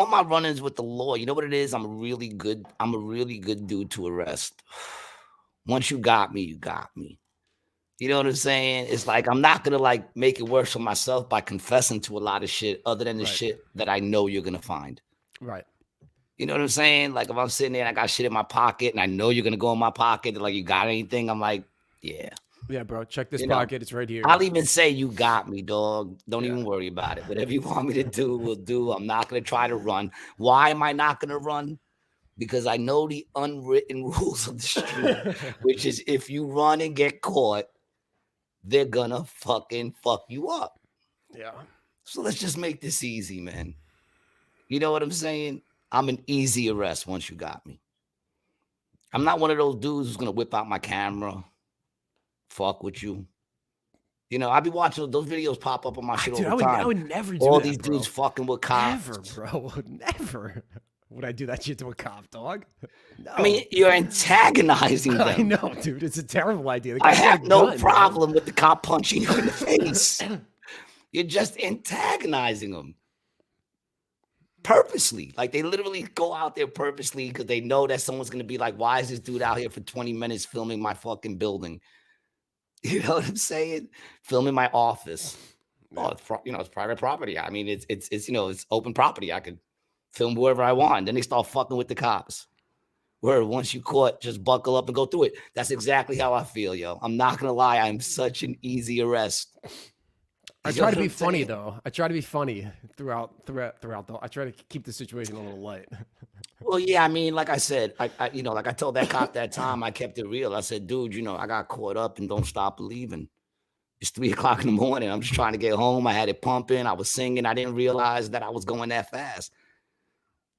my run-ins with the law, you know what it is? I'm a really good dude to arrest. Once you got me, you got me. You know what I'm saying? It's like I'm not gonna like make it worse for myself by confessing to a lot of shit other than the shit that I know you're gonna find. Right. You know what I'm saying? Like if I'm sitting there and I got shit in my pocket and I know you're gonna go in my pocket, like you got anything? I'm like, yeah. Yeah, bro. Check this pocket. It's right here. I'll even say you got me, dog. Don't even worry about it. Whatever you want me to do, we'll do. I'm not gonna try to run. Why am I not gonna run? Because I know the unwritten rules of the street, which is if you run and get caught, they're gonna fucking fuck you up. Yeah. So let's just make this easy, man. You know what I'm saying? I'm an easy arrest once you got me. I'm not one of those dudes who's gonna whip out my camera, fuck with you. You know, I be watching those videos pop up on my shit all the time. I would never do all that, these bro. dudes fucking with cops. Never, bro. Never. Would I do that shit to a cop, dog? No. I mean, you're antagonizing them. I know, dude. It's a terrible idea. I have no problem with the cop punching you in the face. You're just antagonizing them. Purposely. Like, they literally go out there purposely because they know that someone's going to be like, why is this dude out here for 20 minutes filming my fucking building? You know what I'm saying? Filming my office. Oh, it's private property. I mean, it's open property. I could film wherever I want. Then they start fucking with the cops. Where once you caught, just buckle up and go through it. That's exactly how I feel, yo. I'm not gonna lie, I'm such an easy arrest. I try to be funny though. I try to be funny throughout. I try to keep the situation a little light. Well, yeah, I mean, like I said, I like I told that cop that time, I kept it real. I said, dude, I got caught up and don't stop believing. It's 3:00 in the morning. I'm just trying to get home. I had it pumping. I was singing. I didn't realize that I was going that fast.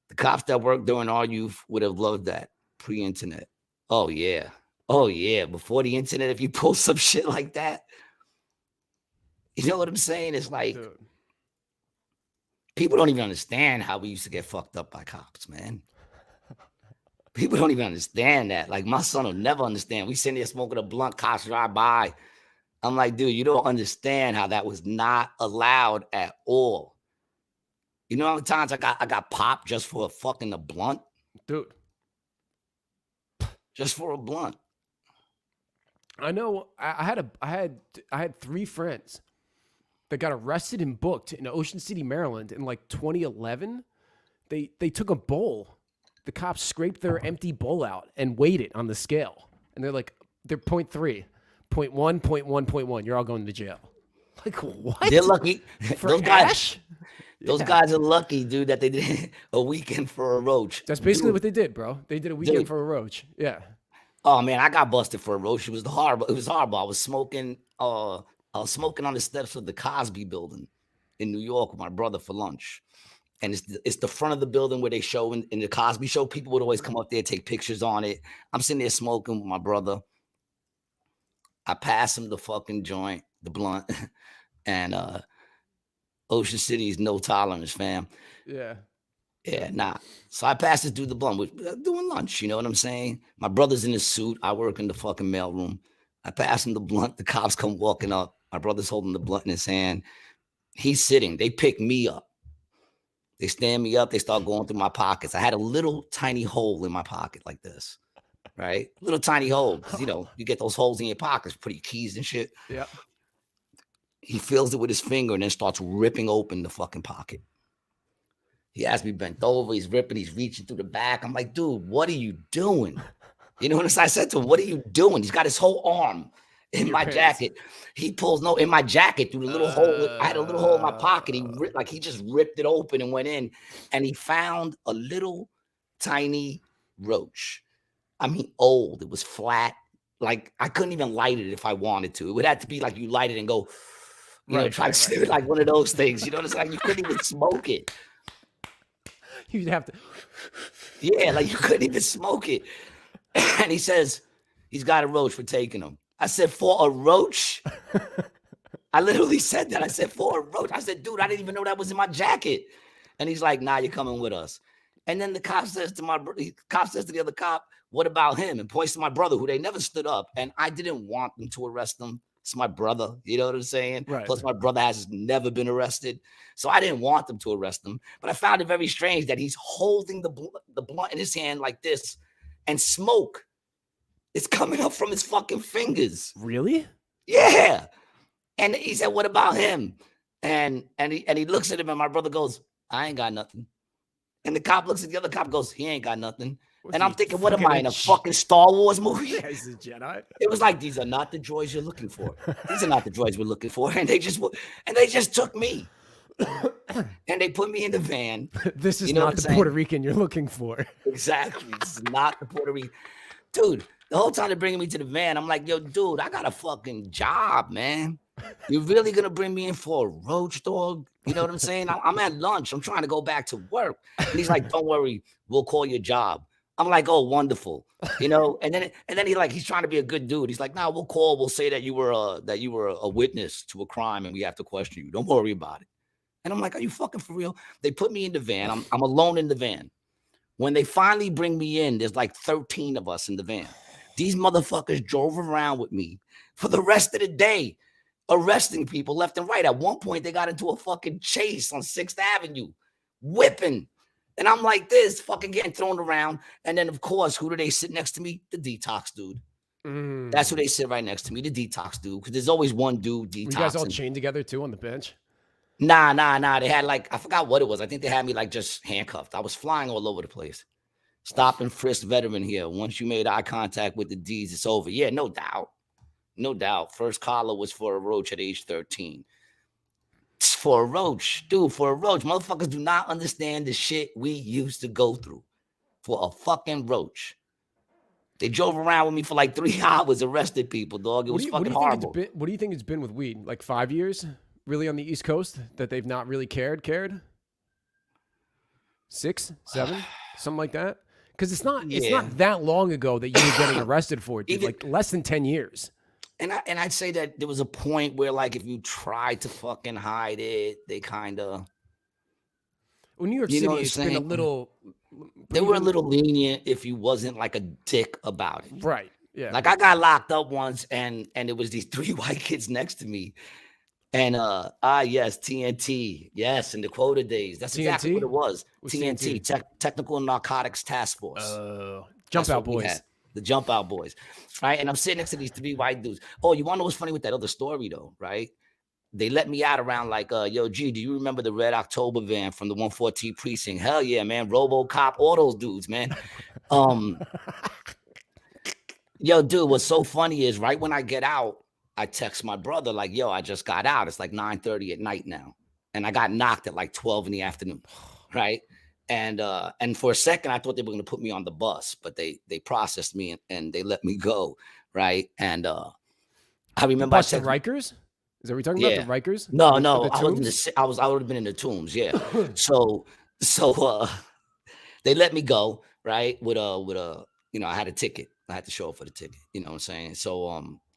The cops that worked during our youth would have loved that pre-internet. Oh, yeah. Oh, yeah. Before the internet, if you post some shit like that, you know what I'm saying? It's like, dude, people don't even understand how we used to get fucked up by cops, man. People don't even understand that. Like, my son will never understand. We sitting there smoking a blunt, cops drive by. I'm like, dude, you don't understand how that was not allowed at all. You know how many times I got popped just for a blunt? Dude. Just for a blunt. I know I had 3 friends that got arrested and booked in Ocean City, Maryland in like 2011. They took a bowl. The cops scraped their empty bowl out and weighed it on the scale. And they're 0.3, 0.1, 0.1, 0.1. You're all going to jail. Like, what? They're lucky. For ash? Those guys are lucky, dude, that they did a weekend for a roach. That's basically what they did, bro. They did a weekend for a roach. Yeah. Oh man, I got busted for a roach. It was horrible. I was smoking. I was smoking on the steps of the Cosby Building in New York with my brother for lunch, and it's the front of the building where they show in the Cosby Show. People would always come up there, take pictures on it. I'm sitting there smoking with my brother. I pass him the fucking joint, the blunt, and Ocean City is no tolerance, fam. Yeah. Yeah, nah. So I passed this dude the blunt. We're doing lunch, you know what I'm saying? My brother's in his suit. I work in the fucking mailroom. I pass him the blunt. The cops come walking up. My brother's holding the blunt in his hand. He's sitting. They pick me up. They stand me up. They start going through my pockets. I had a little tiny hole in my pocket like this, right? Little tiny hole. Because, you get those holes in your pockets, put your keys and shit. Yeah. He fills it with his finger and then starts ripping open the fucking pocket. He has me bent over. He's ripping. He's reaching through the back. I'm like, dude, what are you doing? You know what I said to him? What are you doing? He's got his whole arm in my jacket. He pulls in my jacket through the little hole. I had a little hole in my pocket. He just ripped it open and went in, and he found a little tiny roach. I mean, old. It was flat. Like I couldn't even light it if I wanted to. It would have to be like you light it and go, try to steer it like one of those things. You know what I'm saying? You couldn't even smoke it. You'd have to. Yeah, like you couldn't even smoke it. And he says he's got a roach for taking him. I said, for a roach? I literally said that. I said, for a roach. I said, dude, I didn't even know that was in my jacket. And he's like, nah, you're coming with us. And then the cop says to the other cop, what about him? And points to my brother, who they never stood up. And I didn't want them to arrest him. It's my brother. You know what I'm saying? Right. Plus, my brother has never been arrested. So I didn't want them to arrest him. But I found it very strange that he's holding the blunt in his hand like this, and smoke is coming up from his fucking fingers. Really? Yeah. And he said, what about him? And he looks at him, and my brother goes, I ain't got nothing. And the cop looks at the other cop, goes, he ain't got nothing. And I'm thinking, what am I, in a fucking Star Wars movie? Yeah, he's a Jedi. It was like, these are not the droids you're looking for. These are not the droids we're looking for. And they just took me. And they put me in the van. This is not the Puerto Rican you're looking for. Exactly. This is not the Puerto Rican. Dude, the whole time they're bringing me to the van, I'm like, yo, dude, I got a fucking job, man. You're really going to bring me in for a roach, dog? You know what I'm saying? I'm at lunch. I'm trying to go back to work. And he's like, don't worry. We'll call your job. I'm like, oh, wonderful. And then he's trying to be a good dude. He's like, nah, we'll say that you were a witness to a crime and we have to question you. Don't worry about it. And I'm like, are you fucking for real? They put me in the van. I'm alone in the van. When they finally bring me in, there's like 13 of us in the van. These motherfuckers drove around with me for the rest of the day, arresting people left and right. At one point, they got into a fucking chase on 6th Avenue, whipping. And I'm like this, fucking getting thrown around. And then, of course, who do they sit next to me? The detox dude. That's who they sit right next to me, the detox dude. Because there's always one dude detoxing. Were you guys all chained together, too, on the bench? Nah. They had I forgot what it was. I think they had me just handcuffed. I was flying all over the place. Stop and frisk veteran here. Once you made eye contact with the D's, it's over. Yeah, no doubt. No doubt. First collar was for a roach at age 13. For a roach. Dude, for a roach. Motherfuckers do not understand the shit we used to go through. For a fucking roach. They drove around with me for 3 hours, arrested people, dog. It was fucking horrible. What do you think it's been with weed? 5 years? Really on the East Coast that they've not really cared? 6, 7, something like that? Because it's not that long ago that you were getting arrested for it, dude. Less than 10 years. And I'd say that there was a point where if you tried to fucking hide it, they kind of. Well, New York City, it's been a little. They were a little lenient if you wasn't a dick about it. Right. Yeah. I got locked up once, and it was these 3 white kids next to me. And yes, TNT. Yes, in the quota days. That's exactly what it was. TNT, Technical Narcotics Task Force. Jump Out Boys. The Jump Out Boys. Right? And I'm sitting next to these 3 white dudes. Oh, you want to know what's funny with that other story, though, right? They let me out around yo, G, do you remember the Red October van from the 114 precinct? Hell yeah, man. RoboCop, all those dudes, man. Yo, dude, what's so funny is right when I get out, I text my brother yo, I just got out. It's 9:30 at night now. And I got knocked at 12 in the afternoon, right? And for a second, I thought they were going to put me on the bus, but they processed me and they let me go, right? And I remember I said Rikers? Is that what you're talking about? The Rikers? No, I would have been in the Tombs, yeah. so they let me go, right? With a I had a ticket. I had to show up for the ticket. You know what I'm saying? So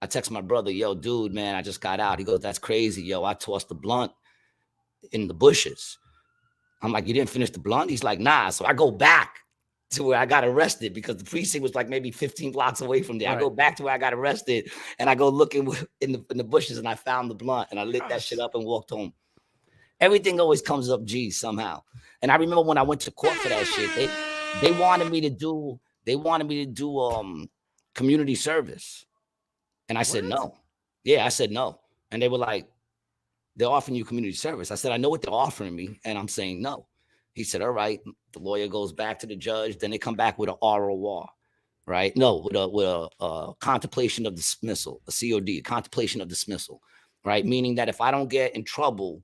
I text my brother, yo, dude, man, I just got out. He goes, that's crazy, yo. I tossed the blunt in the bushes. I'm like, you didn't finish the blunt? He's like, nah. So I go back to where I got arrested because the precinct was maybe 15 blocks away from there. Right. I go back to where I got arrested and I go looking in the bushes and I found the blunt and I lit that shit up and walked home. Everything always comes up G somehow. And I remember when I went to court for that shit, they wanted me to do community service. And I said no. Yeah, I said no. And they were like, they're offering you community service. I said, I know what they're offering me, and I'm saying no. He said, all right. The lawyer goes back to the judge. Then they come back with an ROR, right? No, with a contemplation of dismissal, a COD, a contemplation of dismissal, right? Meaning that if I don't get in trouble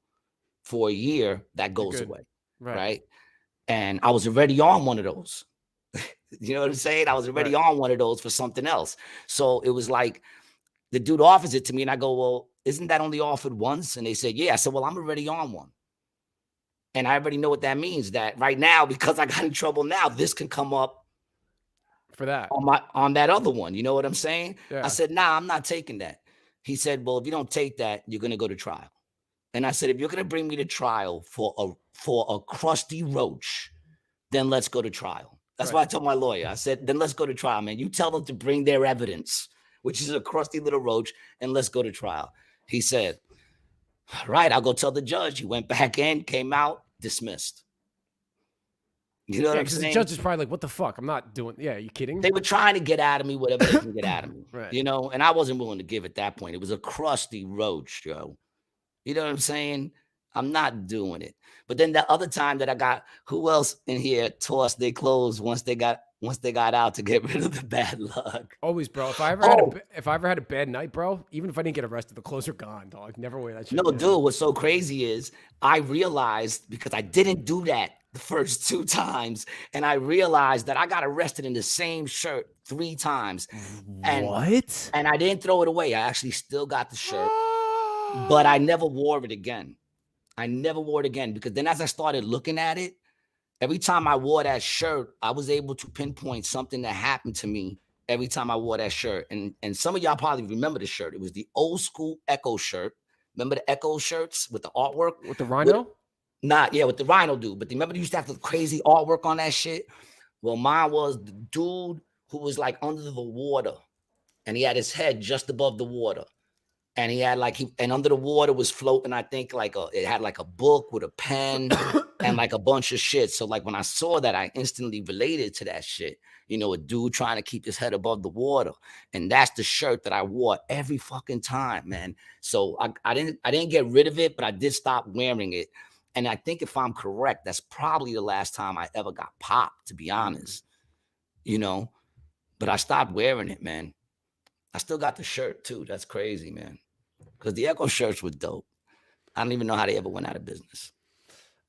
for a year, that goes away, right? And I was already on one of those. You know what I'm saying? I was already on one of those for something else. So it was like the dude offers it to me, and I go, well, isn't that only offered once? And they said, yeah. I said, well, I'm already on one. And I already know what that means, that right now, because I got in trouble now, this can come up for that on that other one. You know what I'm saying? Yeah. I said, nah, I'm not taking that. He said, well, if you don't take that, you're going to go to trial. And I said, if you're going to bring me to trial for a crusty roach, then let's go to trial. That's why I told my lawyer. I said, then let's go to trial, man. You tell them to bring their evidence, which is a crusty little roach, and let's go to trial. He said, right, I'll go tell the judge. He went back in, came out, dismissed. You know what I'm saying? The judge is probably like, what the fuck? I'm not doing. Yeah, are you kidding? They were trying to get out of me whatever they can get out of me. Right. You know, and I wasn't willing to give at that point. It was a crusty roach, Joe. You know what I'm saying? I'm not doing it. But then the other time that I got, who else in here tossed their clothes once they got out to get rid of the bad luck? Always, bro. If I ever had a bad night, bro, even if I didn't get arrested, the clothes are gone, dog. Never wear that shit. No, dude, what's so crazy is I realized, because I didn't do that the first 2 times, and I realized that I got arrested in the same shirt 3 times. And, what? And I didn't throw it away. I actually still got the shirt, but I never wore it again. I never wore it again, because then as I started looking at it, every time I wore that shirt, I was able to pinpoint something that happened to me every time I wore that shirt. And some of y'all probably remember the shirt. It was the old school Echo shirt. Remember the Echo shirts with the artwork? With the rhino? With the rhino dude. But remember they used to have the crazy artwork on that shit? Well, mine was the dude who was like under the water, and he had his head just above the water. And he had and under the water was floating, I think it had like a book with a pen and like a bunch of shit. So like when I saw that, I instantly related to that shit. You know, a dude trying to keep his head above the water. And that's the shirt that I wore every fucking time, man. So I didn't get rid of it, but I did stop wearing it. And I think if I'm correct, that's probably the last time I ever got popped, to be honest. You know, but I stopped wearing it, man. I still got the shirt too. That's crazy, man. Because the Echo shirts were dope. I don't even know how they ever went out of business.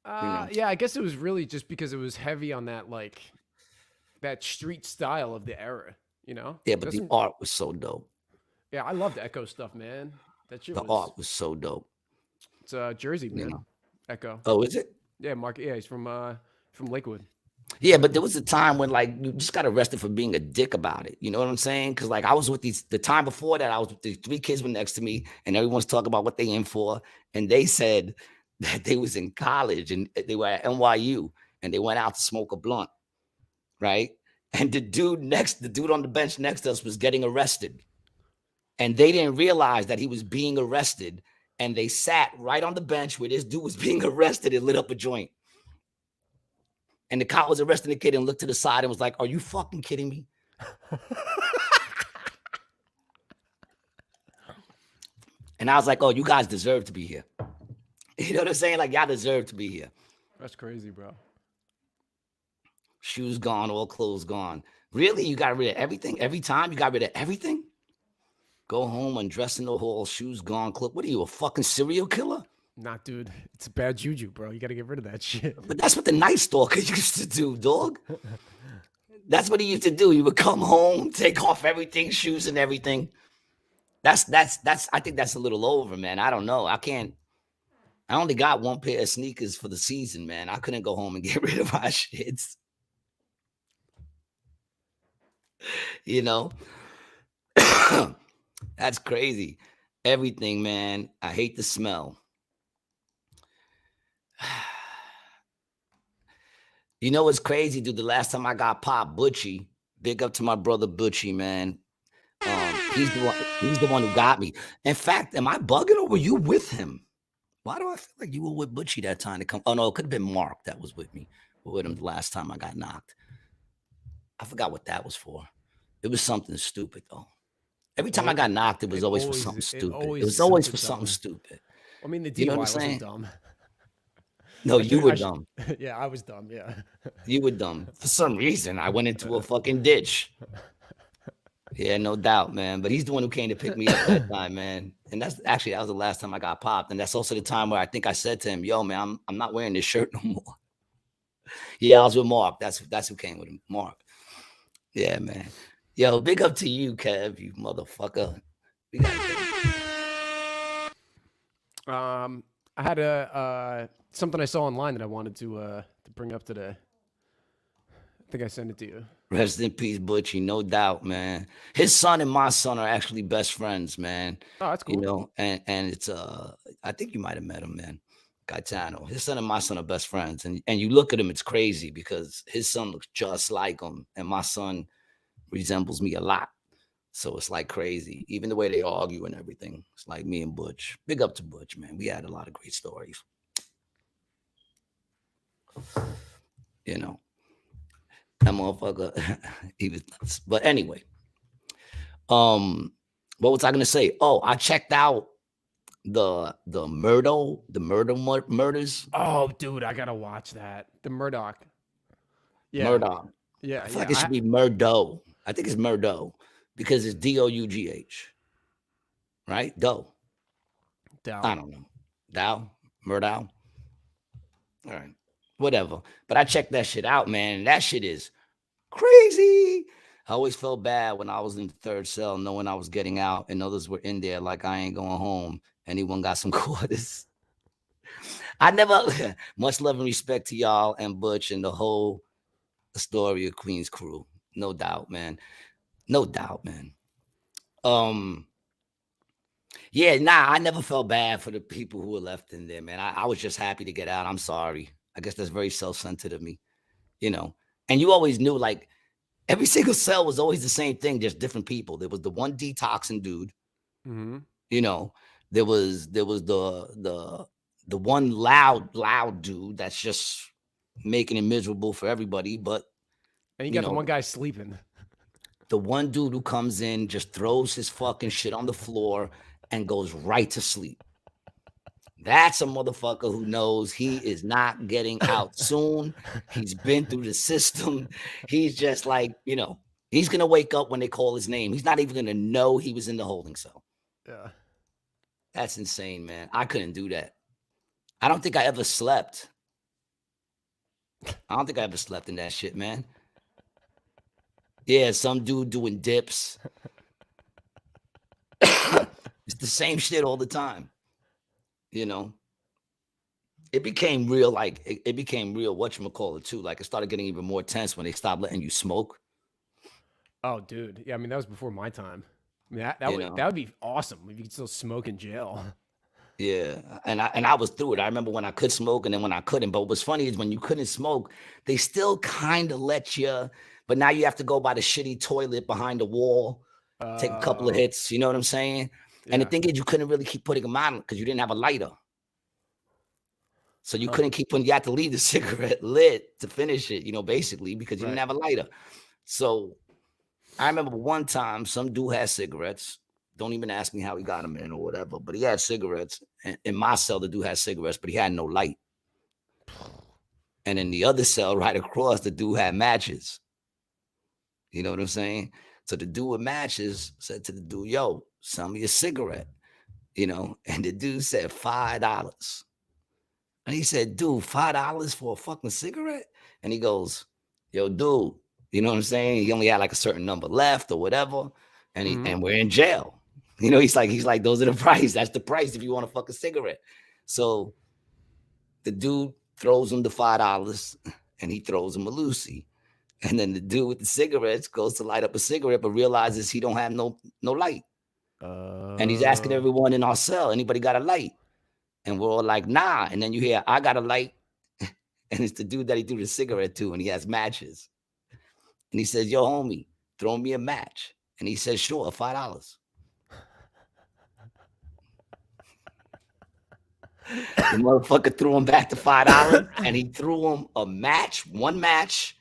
Yeah, I guess it was really just because it was heavy on that that street style of the era, you know? Yeah, but the art was so dope. Yeah, I love the Echo stuff, man. That shit art was so dope. It's Jersey, man. You know? Echo. Oh, is it? Yeah, Mark. Yeah, he's from Lakewood. Yeah, but there was a time when you just got arrested for being a dick about it. You know what I'm saying? Because I was with the time before that, I was with these 3 kids were next to me, and everyone's talking about what they in for. And they said that they was in college and they were at NYU and they went out to smoke a blunt, right? And the dude on the bench next to us was getting arrested. And they didn't realize that he was being arrested. And they sat right on the bench where this dude was being arrested and lit up a joint. And the cop was arresting the kid and looked to the side and was like, are you fucking kidding me? And I was like, oh, you guys deserve to be here. You know what I'm saying? Like, y'all deserve to be here. That's crazy, bro. Shoes gone, all clothes gone. Really? You got rid of everything? Every time you got rid of everything? Go home, undress in the hall, shoes gone, clip. What are you, a fucking serial killer? Nah, dude. It's a bad juju, bro. You got to get rid of that shit. But that's what the Night Stalker used to do, dog. That's what he used to do. He would come home, take off everything, shoes and everything. That's. I think that's a little over, man. I don't know. I only got 1 pair of sneakers for the season, man. I couldn't go home and get rid of my shits. You know? That's crazy. Everything, man. I hate the smell. You know what's crazy, dude? The last time I got popped, Butchie, big up to my brother Butchie, man. He's the one who got me. In fact, am I bugging or were you with him Why do I feel like you were with Butchie that time to come? Oh no, it could have been Mark that was with me. With him the last time I got knocked. I forgot what that was for. It was something stupid though. Every time I Oh, got knocked, it was always for something it stupid. It always was is always for something something dumb. stupid. I mean, the You know what I'm DUI wasn't saying? dumb. No, I you should, were I should, dumb. yeah, I was dumb. Yeah. You were dumb. For some reason, I went into a fucking ditch. Yeah, no doubt, man. But he's the one who came to pick me up that time, man. And that was the last time I got popped. And that's also the time where I think I said to him, "Yo, man, I'm not wearing this shirt no more." Yeah, I was with Mark. That's who came with him, Mark. Yeah, man. Yo, big up to you, Kev, you motherfucker. We gotta I had a something I saw online that I wanted to bring up today. I think I sent it to you. rest in peace, Butchie, no doubt, man. His son and my son are actually best friends, man. Oh, that's You cool. know, and it's I think you might have met him, man. Gaetano. His son and my son are best friends. And you look at him, it's crazy because his son looks just like him, and my son resembles me a lot. So it's like crazy. Even the way they argue and everything. It's like me and Butch. Big up to Butch, man. We had a lot of great stories. You know, that motherfucker, he was nuts. But anyway, what was I gonna say? Oh, I checked out the murders. Oh, dude, I gotta watch that. The Murdoch. Yeah, Murdoch. yeah, I feel like yeah. it should be Murdo. I think it's Murdo because it's Dough, right? Doe. Doubt. I don't know. Dow, Murdow. All right, whatever. But I checked that shit out, man. That shit is crazy. I always felt bad when I was in the third cell, knowing I was getting out, and others were in there like I ain't going home. Anyone got some quarters? I never. Much love and respect to y'all and Butch and the whole story of Queen's crew. No doubt, man. No doubt, man. Um, yeah, nah, I never felt bad for the people who were left in there, man. I was just happy to get out. I'm sorry. I guess that's very self-centered of me, you know. And you always knew, like, every single cell was always the same thing, just different people. There was the one detoxing dude, Mm-hmm. you know. There was the one loud dude that's just making it miserable for everybody. But And you you got the know, one guy sleeping. the one dude who comes in, just throws his fucking shit on the floor and goes right to sleep. That's a motherfucker who knows he is not getting out soon. He's been through the system. He's just like, he's going to wake up when they call his name. He's not even going to know he was in the holding cell. Yeah. That's insane, man. I couldn't do that. I don't think I ever slept. I don't think I ever slept in that shit, man. Yeah, some dude doing dips. It's the same shit all the time. You know, it became real, like it became real whatchamacallit too. Like it started getting even more tense when they stopped letting you smoke. Oh, dude. Yeah, I mean that was before my time. I mean that You would know, that would be awesome if you could still smoke in jail. yeah. And I was through it. I remember when I could smoke and then when I couldn't. But what's funny is when you couldn't smoke, they still kind of let you, but now you have to go by the shitty toilet behind the wall, take a couple of Oh, hits, you know what I'm saying? And the yeah. thing is you couldn't really keep putting them on because you didn't have a lighter. So you Huh. couldn't keep putting, you had to leave the cigarette lit to finish it, basically because you didn't Right. have a lighter. So I remember one time some dude had cigarettes. Don't even ask me how he got them in or whatever, but he had cigarettes. And in my cell, the dude had cigarettes, but he had no light. And in the other cell right across, the dude had matches. You know what I'm saying? So the dude with matches said to the dude, "Yo, sell me a cigarette." And the dude said $5. And he said, "Dude, $5 for a fucking cigarette?" And he goes, "Yo, dude, you know what I'm saying? He only had like a certain number left or whatever. And Mm-hmm. and we're in jail." He's like, those are the price. That's the price if you want a fucking cigarette. So the dude throws him the $5 and he throws him a Lucy. And then the dude with the cigarettes goes to light up a cigarette, but realizes he don't have no light. And he's asking Uh, everyone in our cell, anybody got a light? And we're all like, nah. And then you hear, I got a light. And it's the dude that he threw the cigarette to, and he has matches. And he says, "Yo, homie, throw me a match." And he says, "Sure, $5." The motherfucker threw him back to $5, and he threw him one match,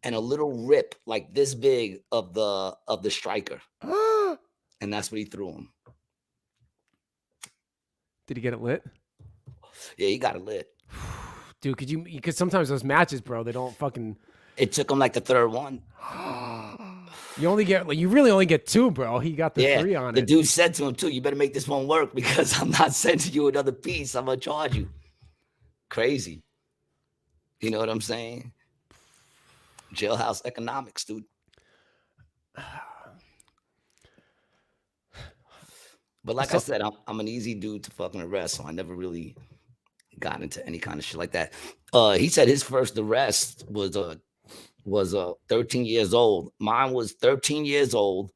and a little rip like this big of the striker, and that's what he threw him. Did he get it lit? Yeah, he got it lit. Dude, because sometimes those matches, bro, they don't fucking. It took him like the third one. You really only get 2, bro. He got the 3 on the it. The dude said to him too, "You better make this one work because I'm not sending you another piece. I'm gonna charge you." Crazy. You know what I'm saying? Jailhouse economics, dude. But like I said, I'm an easy dude to fucking arrest, so I never really got into any kind of shit like that. He said his first arrest was 13 years old. Mine was 13 years old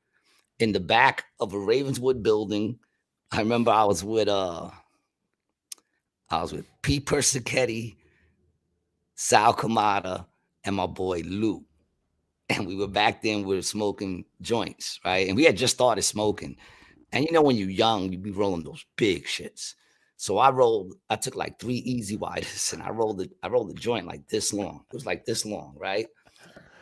in the back of a Ravenswood building. I remember I was with Pete Persichetti, Sal Kamada, and my boy Lou. And we were back then, we were smoking joints, right? And we had just started smoking. And you know, when you're young, you be rolling those big shits. So I took like 3 easy widers and I rolled the joint like this long. It was like this long, right?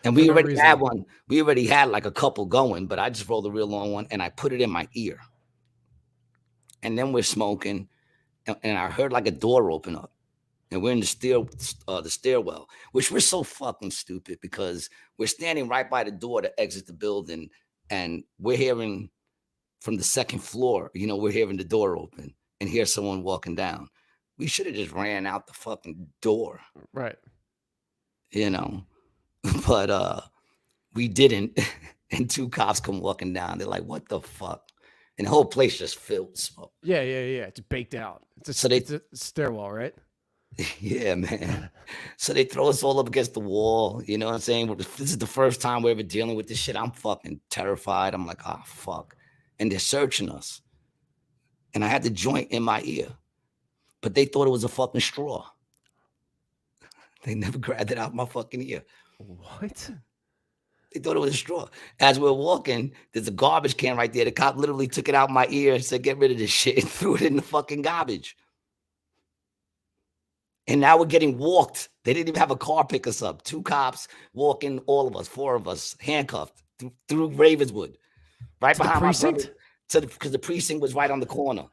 And we already had one. We already had like a couple going, but I just rolled a real long one and I put it in my ear. And then we're smoking, and I heard like a door open up. And we're in the stairwell, which we're so fucking stupid because we're standing right by the door to exit the building, and we're hearing from the second floor, we're hearing the door open and hear someone walking down. We should have just ran out the fucking door. Right. But we didn't. And 2 cops come walking down. They're like, "What the fuck?" And the whole place just filled with smoke. Yeah. It's baked out. It's a stairwell, right? Yeah, man. So they throw us all up against the wall. You know what I'm saying? This is the first time we're ever dealing with this shit. I'm fucking terrified. I'm like, "Oh, fuck." And they're searching us. And I had the joint in my ear. But they thought it was a fucking straw. They never grabbed it out of my fucking ear. What? They thought it was a straw. As we're walking, there's a garbage can right there. The cop literally took it out of my ear and said, "Get rid of this shit," and threw it in the fucking garbage. And now we're getting walked. They didn't even have a car pick us up. 2 cops walking, all of us, 4 of us, handcuffed through Ravenswood. Right to behind the precinct? Because the precinct was right on the corner.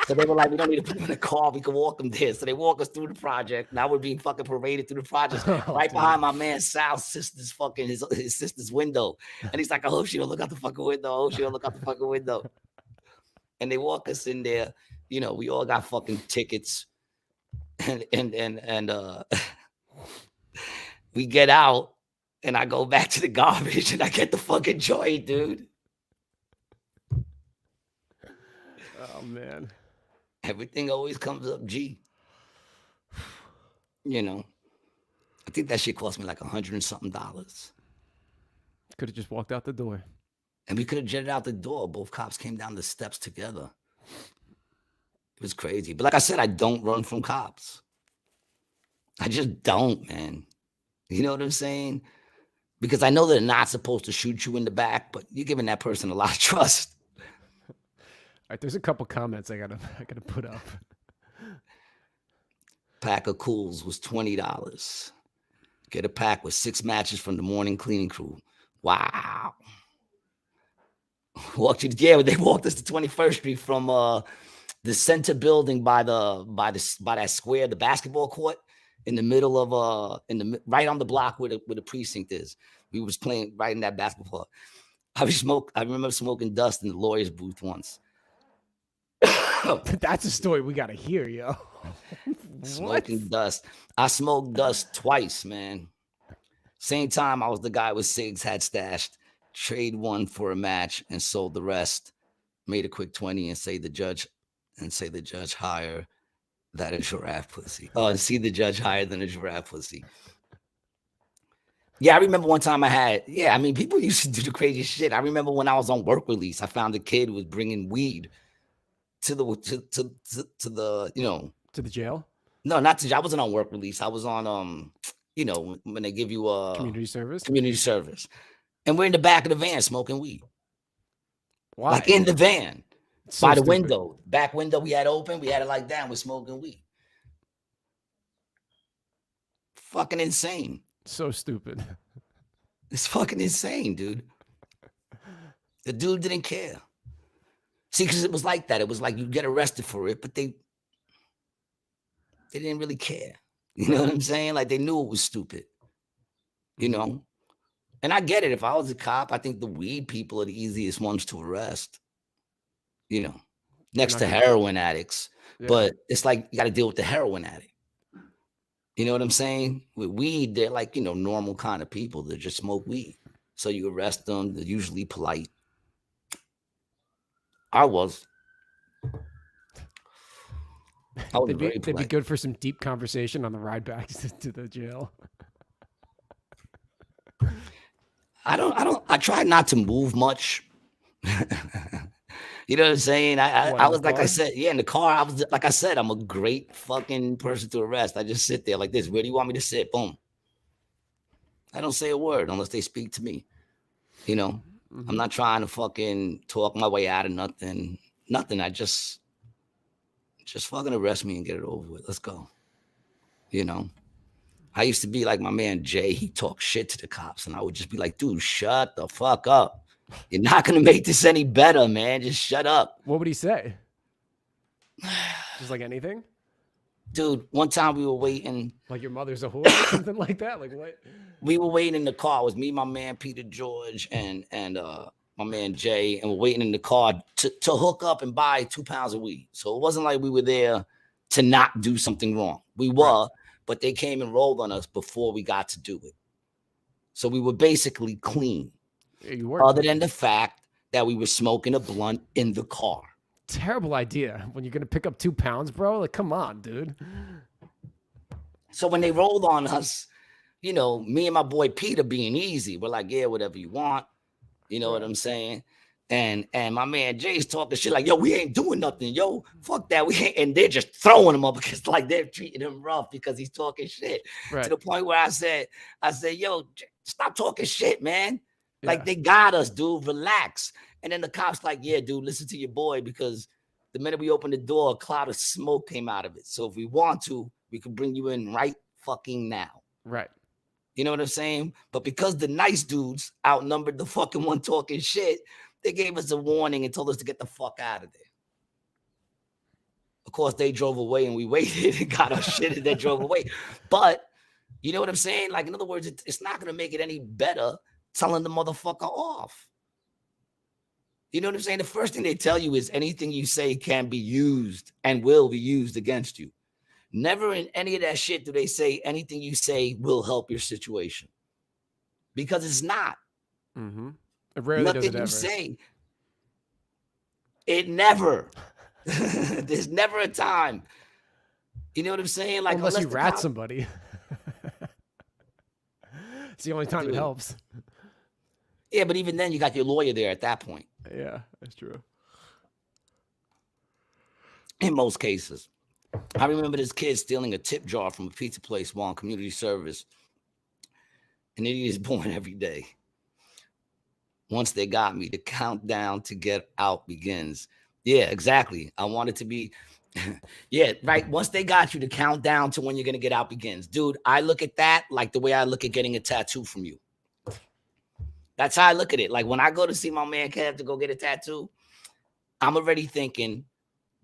So they were like, "We don't need to put him in a car. We can walk him there." So they walk us through the project. Now we're being fucking paraded through the project behind my man Sal's sister's fucking his sister's window. And he's like, "I hope she don't look out the fucking window. I hope she don't look out the fucking window." And they walk us in there. We all got fucking tickets. And we get out, and I go back to the garbage, and I get the fucking joint, dude. Oh man. Everything always comes up G. I think that shit cost me like $100 and something. Could have just walked out the door. And we could have jetted out the door. Both cops came down the steps together. It was crazy. But like I said, I don't run from cops. I just don't, man. You know what I'm saying? Because I know they're not supposed to shoot you in the back, but you're giving that person a lot of trust. All right, there's a couple comments I gotta put up. Pack of Cools was $20. Get a pack with 6 matches from the morning cleaning crew. Wow. They walked us to 21st Street from the center building by that square, the basketball court, in the middle of right on the block where the precinct is. We was playing right in that basketball. I remember smoking dust in the lawyer's booth once. That's a story we gotta hear, yo. Smoking dust. I smoked dust twice, man. Same time I was the guy with cigs, had stashed, trade one for a match and sold the rest. Made a quick 20 and say the judge higher than a giraffe pussy. Oh, and see the judge higher than a giraffe pussy. Yeah, I remember one time people used to do the craziest shit. I remember when I was on work release, I found a kid who was bringing weed to the to the jail. No, not to. I wasn't on work release. I was on when they give you community service. And we're in the back of the van smoking weed. Why? Like in the van. So By the stupid. window, back window we had open, we had it like that. We're smoking weed. Fucking insane. So stupid. It's fucking insane, dude. The dude didn't care. See, because it was like that. It was like you get arrested for it, but they didn't really care. You know what I'm saying? Like they knew it was stupid. You know? And I get it. If I was a cop, I think the weed people are the easiest ones to arrest. You know, next to heroin addicts. Yeah. But it's like you got to deal with the heroin addict. You know what I'm saying? With weed, they're like, normal kind of people that just smoke weed. So you arrest them. They're usually polite. I was they'd be good for some deep conversation on the ride back to the jail. I try not to move much. You know what I'm saying? I was like I said, in the car, I was like I said, I'm a great fucking person to arrest. I just sit there like this. Where do you want me to sit? Boom. I don't say a word unless they speak to me. I'm not trying to fucking talk my way out of nothing. Nothing. I just fucking arrest me and get it over with. Let's go. I used to be like my man Jay. He talked shit to the cops, and I would just be like, dude, shut the fuck up. You're not going to make this any better, man. Just shut up. What would he say? Just like anything? Dude, one time we were waiting. Like your mother's a whore or something like that? Like what? We were waiting in the car. It was me, my man Peter George, and my man Jay, and we're waiting in the car to hook up and buy 2 pounds of weed. So it wasn't like we were there to not do something wrong. We were, but they came and rolled on us before we got to do it. So we were basically clean. Other than the fact that we were smoking a blunt in the car. Terrible idea when you're going to pick up 2 pounds, bro. Like, come on, dude. So when they rolled on us, me and my boy Peter being easy, we're like, yeah, whatever you want. You know what I'm saying? And my man Jay's talking shit like, yo, we ain't doing nothing. Yo, fuck that. We ain't. And they're just throwing him up because like they're treating him rough because he's talking shit. To the point where I said, yo, stop talking shit, man. Like they got us, dude. Relax. And then the cops like, yeah, dude, listen to your boy because the minute we opened the door, a cloud of smoke came out of it. So if we want to, we could bring you in right fucking now. Right. You know what I'm saying? But because the nice dudes outnumbered the fucking one talking shit, they gave us a warning and told us to get the fuck out of there. Of course, they drove away and we waited and got our shit and they drove away. But you know what I'm saying? Like, in other words, it's not going to make it any better telling the motherfucker off. You know what I'm saying? The first thing they tell you is anything you say can be used and will be used against you. Never in any of that shit do they say anything you say will help your situation. Because it's not. Mm-hmm. It rarely does it ever. Say, it never. There's never a time. You know what I'm saying? Like, unless you rat somebody. It's the only time it helps. Yeah, but even then, you got your lawyer there at that point. Yeah, that's true. In most cases. I remember this kid stealing a tip jar from a pizza place while on community service. And he is born every day. Once they got me, the countdown to get out begins. Yeah, exactly. I want it to be... yeah, right. Once they got you, the countdown to when you're going to get out begins. Dude, I look at that like the way I look at getting a tattoo from you. That's how I look at it. Like when I go to see my man Kev to go get a tattoo, I'm already thinking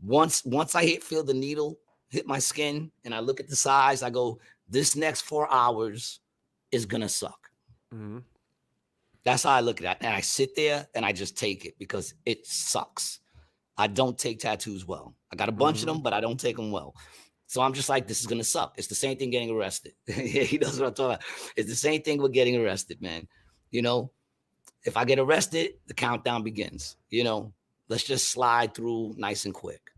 once I feel the needle hit my skin and I look at the size, I go, this next 4 hours is going to suck. Mm-hmm. That's how I look at it. And I sit there and I just take it because it sucks. I don't take tattoos well. I got a bunch of them, but I don't take them well. So I'm just like, this is going to suck. It's the same thing getting arrested. He knows what I'm talking about. It's the same thing with getting arrested, man. If I get arrested, the countdown begins. Let's just slide through nice and quick.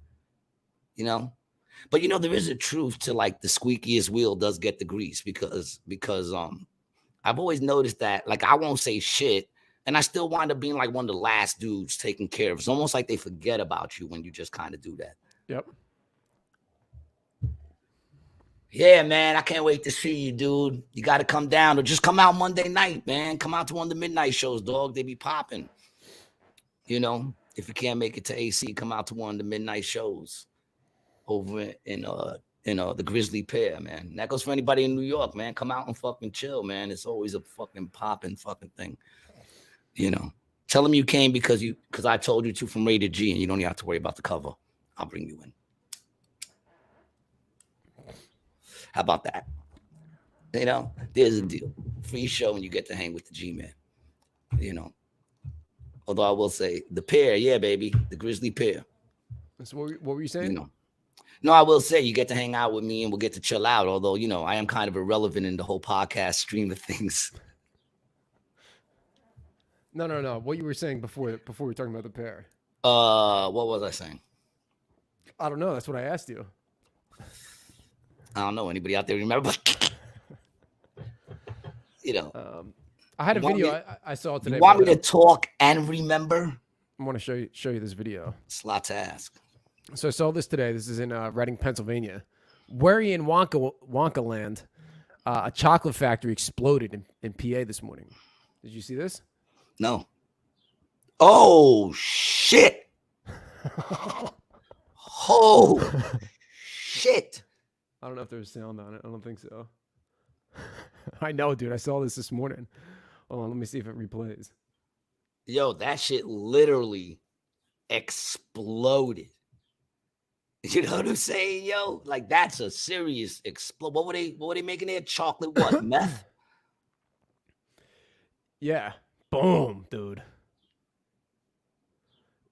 But there is a truth to like the squeakiest wheel does get the grease because I've always noticed that like I won't say shit and I still wind up being like one of the last dudes taken care of. It's almost like they forget about you when you just kind of do that. Yep. Yeah, man, I can't wait to see you, dude. You got to come down or just come out Monday night, man. Come out to one of the midnight shows, dog. They be popping. If you can't make it to AC, come out to one of the midnight shows over in the Grizzly Pear, man. That goes for anybody in New York, man. Come out and fucking chill, man. It's always a fucking popping fucking thing. You know. Tell them you came because I told you to from Rated G, and you don't even have to worry about the cover. I'll bring you in. How about that? You know, there's a deal. Free show and you get to hang with the G-Man. You know. Although I will say the pair, yeah, baby, the Grizzly Pear. So what were you saying? You know. No, I will say you get to hang out with me and we'll get to chill out. Although, you know, I am kind of irrelevant in the whole podcast stream of things. No. What you were saying before we were talking about the pair. What was I saying? I don't know. That's what I asked you. I don't know. Anybody out there remember? You know. I had a video I saw today. You want me to talk and remember? I want to show you this video. It's a lot to ask. So I saw this today. This is in Reading, Pennsylvania. Wary in Wonka Land, a chocolate factory exploded in PA this morning. Did you see this? No. Oh, shit. Oh, shit. I don't know if there's sound on it. I don't think so. I know, dude. I saw this morning. Hold on. Let me see if it replays. Yo, that shit literally exploded. You know what I'm saying, yo? Like, that's a serious explode. What were they making there? Chocolate what? Meth? Yeah. Boom, dude.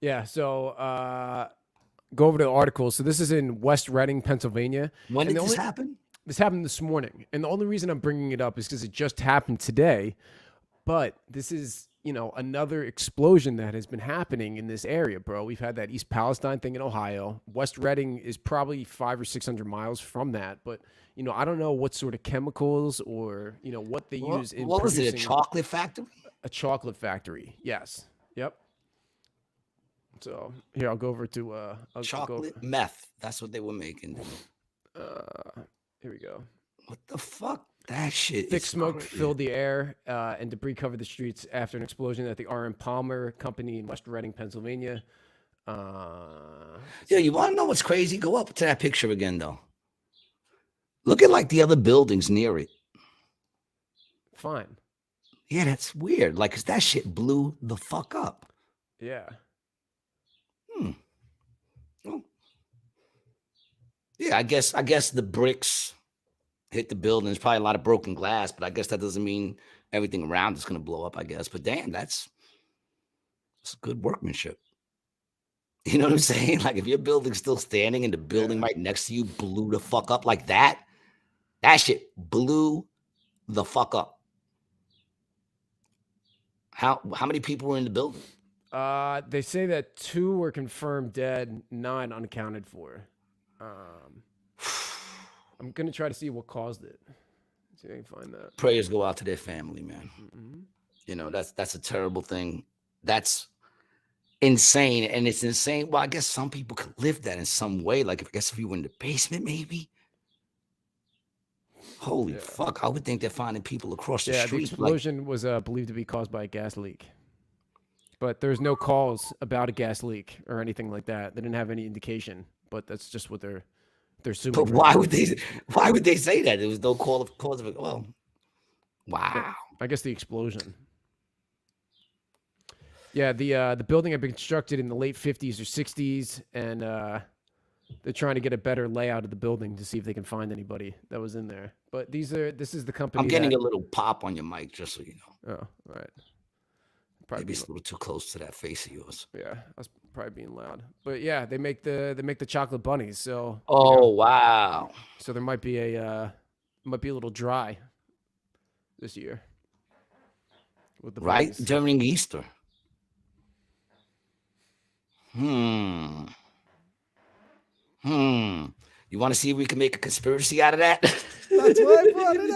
Yeah, so go over to the article. So this is in West Reading, Pennsylvania. When did this happen? This happened this morning. And the only reason I'm bringing it up is because it just happened today. But this is, you know, another explosion that has been happening in this area, bro. We've had that East Palestine thing in Ohio. West Reading is probably 500 or 600 miles from that. But, you know, I don't know what sort of chemicals or, you know, what they use in what was it, a chocolate factory? A chocolate factory, yes. Yep. So here, I'll go over to chocolate meth. That's what they were making. Here we go. What the fuck? That shit. Thick smoke filled the air, and debris covered the streets after an explosion at the R.M. Palmer Company in West Reading, Pennsylvania. Yeah, you want to know what's crazy? Go up to that picture again, though. Look at like the other buildings near it. Fine. Yeah, that's weird. Like, 'cause that shit blew the fuck up. Yeah. Oh. Yeah, I guess the bricks hit the building. There's probably a lot of broken glass, but I guess that doesn't mean everything around is going to blow up, I guess. But damn, that's good workmanship. You know what I'm saying? Like, if your building's still standing and the building right next to you blew the fuck up like that, that shit blew the fuck up. How many people were in the building? They say that 2 were confirmed dead, 9 unaccounted for. I'm gonna try to see what caused it. See if I can find that. Prayers go out to their family, man. Mm-hmm. You know, that's a terrible thing. That's insane, and it's insane. Well, I guess some people could live that in some way. Like, if you were in the basement, maybe. Holy fuck! I would think they're finding people across the street. The explosion was believed to be caused by a gas leak, but there's no calls about a gas leak or anything like that. They didn't have any indication, but that's just what they're assuming. But why would they say that? There was no cause of it. Well, wow. I guess the explosion. Yeah, the building had been constructed in the late 50s or 60s, and they're trying to get a better layout of the building to see if they can find anybody that was in there. But this is the company. I'm getting a little pop on your mic, just so you know. Oh, all right. Maybe it's a little too close to that face of yours. Yeah, I was probably being loud. But yeah, they make the chocolate bunnies. So. Oh, you know, wow. So there might be a little dry this year. With the bunnies. During Easter. You want to see if we can make a conspiracy out of that? That's why I brought it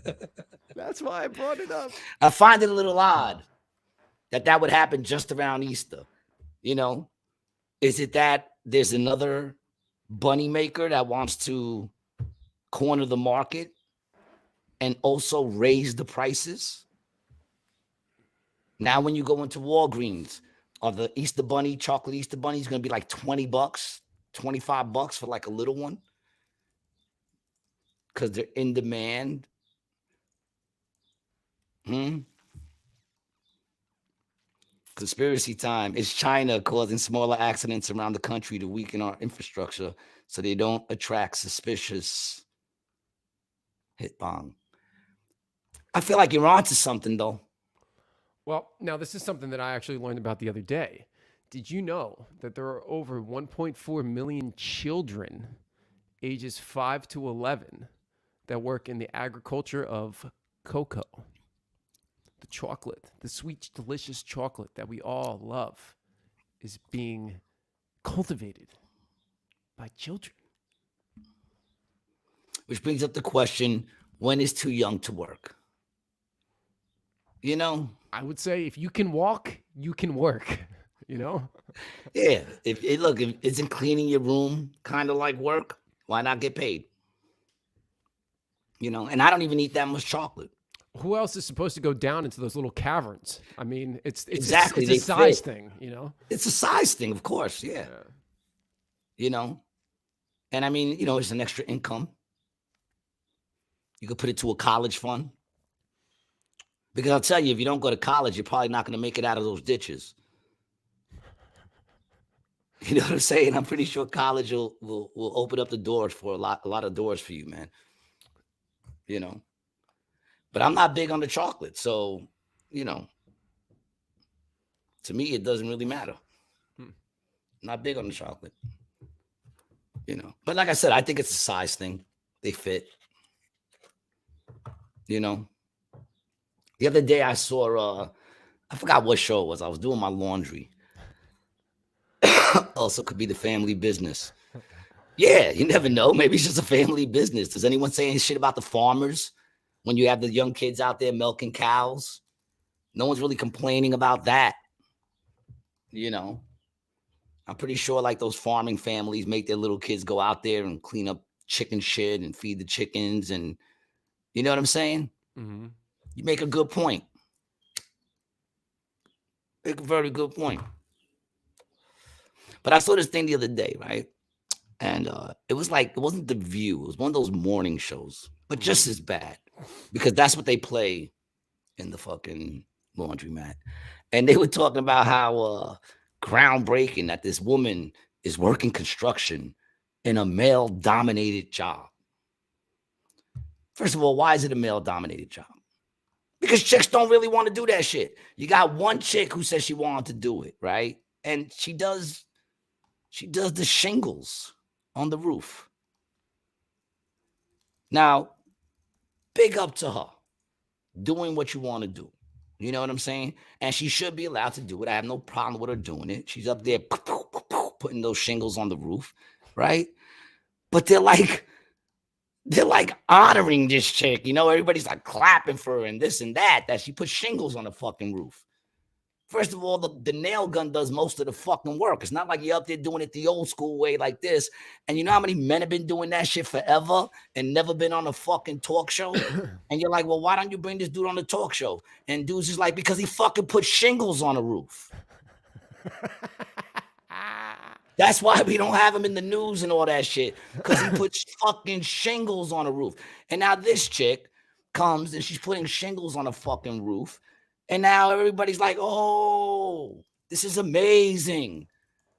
up. That's why I brought it up. I find it a little odd that would happen just around Easter. You know, is it that there's another bunny maker that wants to corner the market and also raise the prices? Now, when you go into Walgreens, or the Easter Bunny, chocolate Easter Bunny is going to be like $20, $25 for like a little one. Because they're in demand. Conspiracy time. Is China causing smaller accidents around the country to weaken our infrastructure so they don't attract suspicious hit bong? I feel like you're onto something, though. Well, now this is something that I actually learned about the other day. Did you know that there are over 1.4 million children ages 5 to 11 that work in the agriculture of cocoa? The chocolate, the sweet, delicious chocolate that we all love, is being cultivated by children. Which brings up the question, when is too young to work? You know? I would say if you can walk, you can work, you know? Yeah. If isn't cleaning your room kind of like work, why not get paid? You know, and I don't even eat that much chocolate. Who else is supposed to go down into those little caverns? I mean, it's exactly it's a size thing, you know? It's a size thing, of course, yeah. You know? And I mean, you know, it's an extra income. You could put it to a college fund. Because I'll tell you, if you don't go to college, you're probably not going to make it out of those ditches. You know what I'm saying? I'm pretty sure college will open up the doors for a lot of doors for you, man. You know? But I'm not big on the chocolate. So, you know, to me, it doesn't really matter. Not big on the chocolate. You know? But like I said, I think it's a size thing. They fit. You know? The other day I saw, I forgot what show it was. I was doing my laundry. Also could be the family business. Yeah, you never know. Maybe it's just a family business. Does anyone say any shit about the farmers when you have the young kids out there milking cows? No one's really complaining about that. You know, I'm pretty sure like those farming families make their little kids go out there and clean up chicken shit and feed the chickens. And you know what I'm saying? Mm-hmm. You make a good point. Make a very good point. But I saw this thing the other day, right? And it was like, it wasn't The View. It was one of those morning shows, but just as bad. Because that's what they play in the fucking laundromat. And they were talking about how groundbreaking that this woman is working construction in a male-dominated job. First of all, why is it a male-dominated job? Because chicks don't really want to do that shit. You got one chick who says she wanted to do it, right? And she does the shingles on the roof. Now, big up to her doing what you want to do. You know what I'm saying? And she should be allowed to do it. I have no problem with her doing it. She's up there putting those shingles on the roof, right? But they're like honoring this chick. You know, everybody's like clapping for her and this and that she put shingles on the fucking roof. First of all, the nail gun does most of the fucking work. It's not like you're up there doing it the old school way like this. And you know how many men have been doing that shit forever and never been on a fucking talk show? And you're like, well, why don't you bring this dude on the talk show? And dude's just like, because he fucking put shingles on the roof. That's why we don't have him in the news and all that shit. Because he puts fucking shingles on the roof. And now this chick comes and she's putting shingles on a fucking roof. And now everybody's like, oh, this is amazing.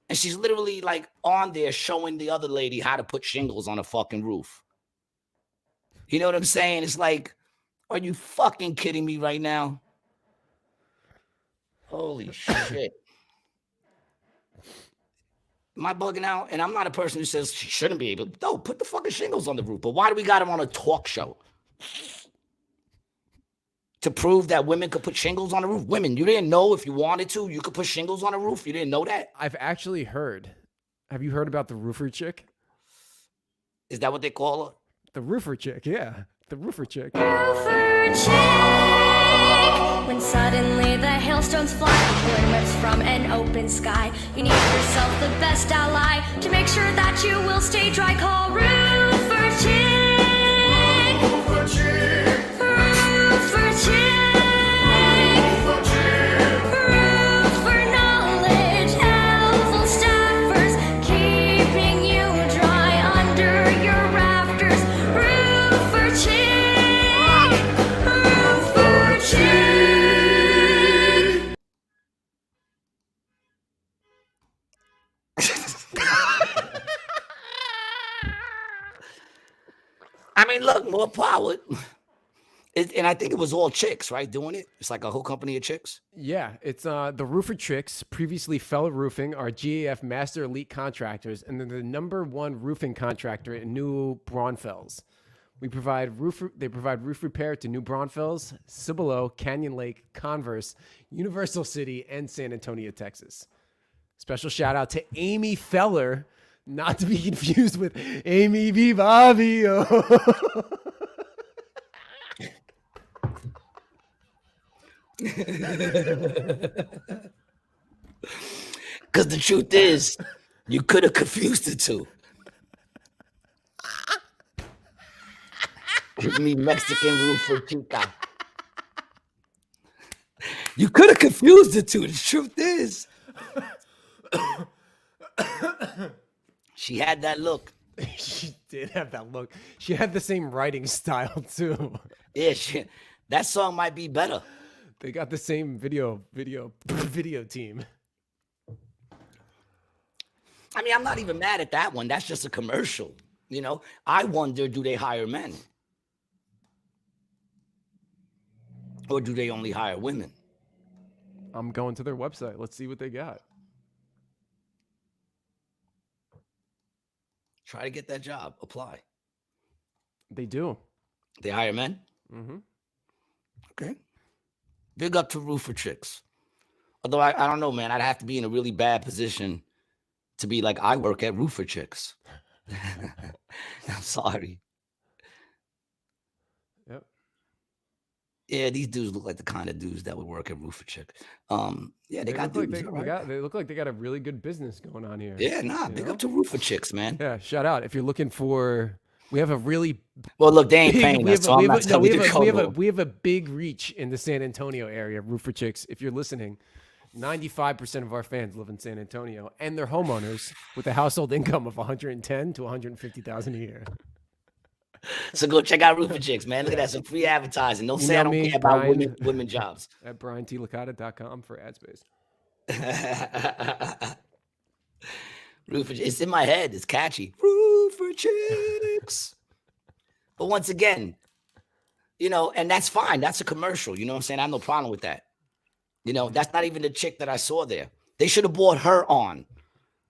And she's literally like on there showing the other lady how to put shingles on a fucking roof. You know what I'm saying? It's like, are you fucking kidding me right now? Holy shit. Am I bugging out? And I'm not a person who says she shouldn't be able to. No, put the fucking shingles on the roof. But why do we got him on a talk show? To prove that women could put shingles on the roof? Women, you didn't know if you wanted to, you could put shingles on the roof? You didn't know that? I've actually heard. Have you heard about the roofer chick? Is that what they call her? The roofer chick, yeah. The roofer chick. Roofer chick. When suddenly the hailstones fly, wind whips from an open sky. You need yourself the best ally to make sure that you will stay dry. Call roofer chick. Roofer chick. Roofer chick. Roofer knowledge. mean, look, more power. And I think it was all chicks, right? Doing it. It's like a whole company of chicks. Yeah, it's the Roofer Chicks, previously Fella Roofing, are GAF Master Elite Contractors, and they're the #1 roofing contractor in New Braunfels. They provide roof repair to New Braunfels, Cibolo, Canyon Lake, Converse, Universal City, and San Antonio, Texas. Special shout out to Amy Feller, not to be confused with Amy Vivavio. Because the truth is, you could have confused the two. Give me Mexican roofer chica. You could have confused the two. The truth is, she had that look. She did have that look. She had the same writing style too. Yeah, that song might be better. They got the same video team. I mean, I'm not even mad at that one. That's just a commercial. You know, I wonder, do they hire men? Or do they only hire women? I'm going to their website. Let's see what they got. Try to get that job. Apply. They do. They hire men? Mm-hmm. Okay. Big up to Roofer Chicks. Although I don't know, man. I'd have to be in a really bad position to be like, I work at Roofer Chicks. I'm sorry. Yep. Yeah, these dudes look like the kind of dudes that would work at Roofer Chick. Yeah, they got dudes. They look like they got a really good business going on here. Yeah, big up to Roofer Chicks, man. Yeah, shout out. If you're looking for, we have a really well, look, they ain't paying us, so I'm not telling you to go. We have a big reach in the San Antonio area, Roofer Chicks. If you're listening, 95% of our fans live in San Antonio, and they're homeowners with a household income of $110,000 to $150,000 a year. So go check out Roofer Chicks, man. Look at that, some free advertising. Don't say I don't care about women jobs. At BrianTLicata.com for ad space. Roofer, it's in my head. It's catchy. Roofer Chicks. But once again, you know, and that's fine. That's a commercial. You know what I'm saying? I have no problem with that. You know, that's not even the chick that I saw there. They should have brought her on.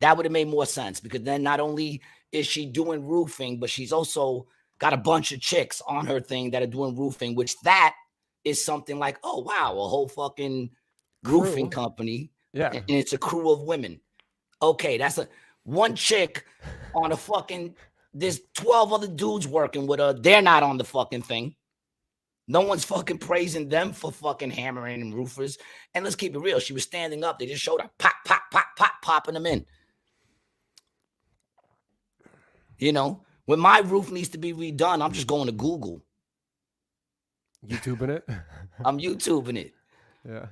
That would have made more sense, because then not only is she doing roofing, but she's also got a bunch of chicks on her thing that are doing roofing, which that is something like, oh, wow, a whole fucking roofing company. Yeah. And it's a crew of women. Okay, that's one chick on a fucking, there's 12 other dudes working with her. They're not on the fucking thing. No one's fucking praising them for fucking hammering and roofers. And let's keep it real. She was standing up. They just showed her pop, pop, pop, pop, popping them in. You know, when my roof needs to be redone, I'm just going to Google. YouTubing it? I'm YouTubing it. Yeah.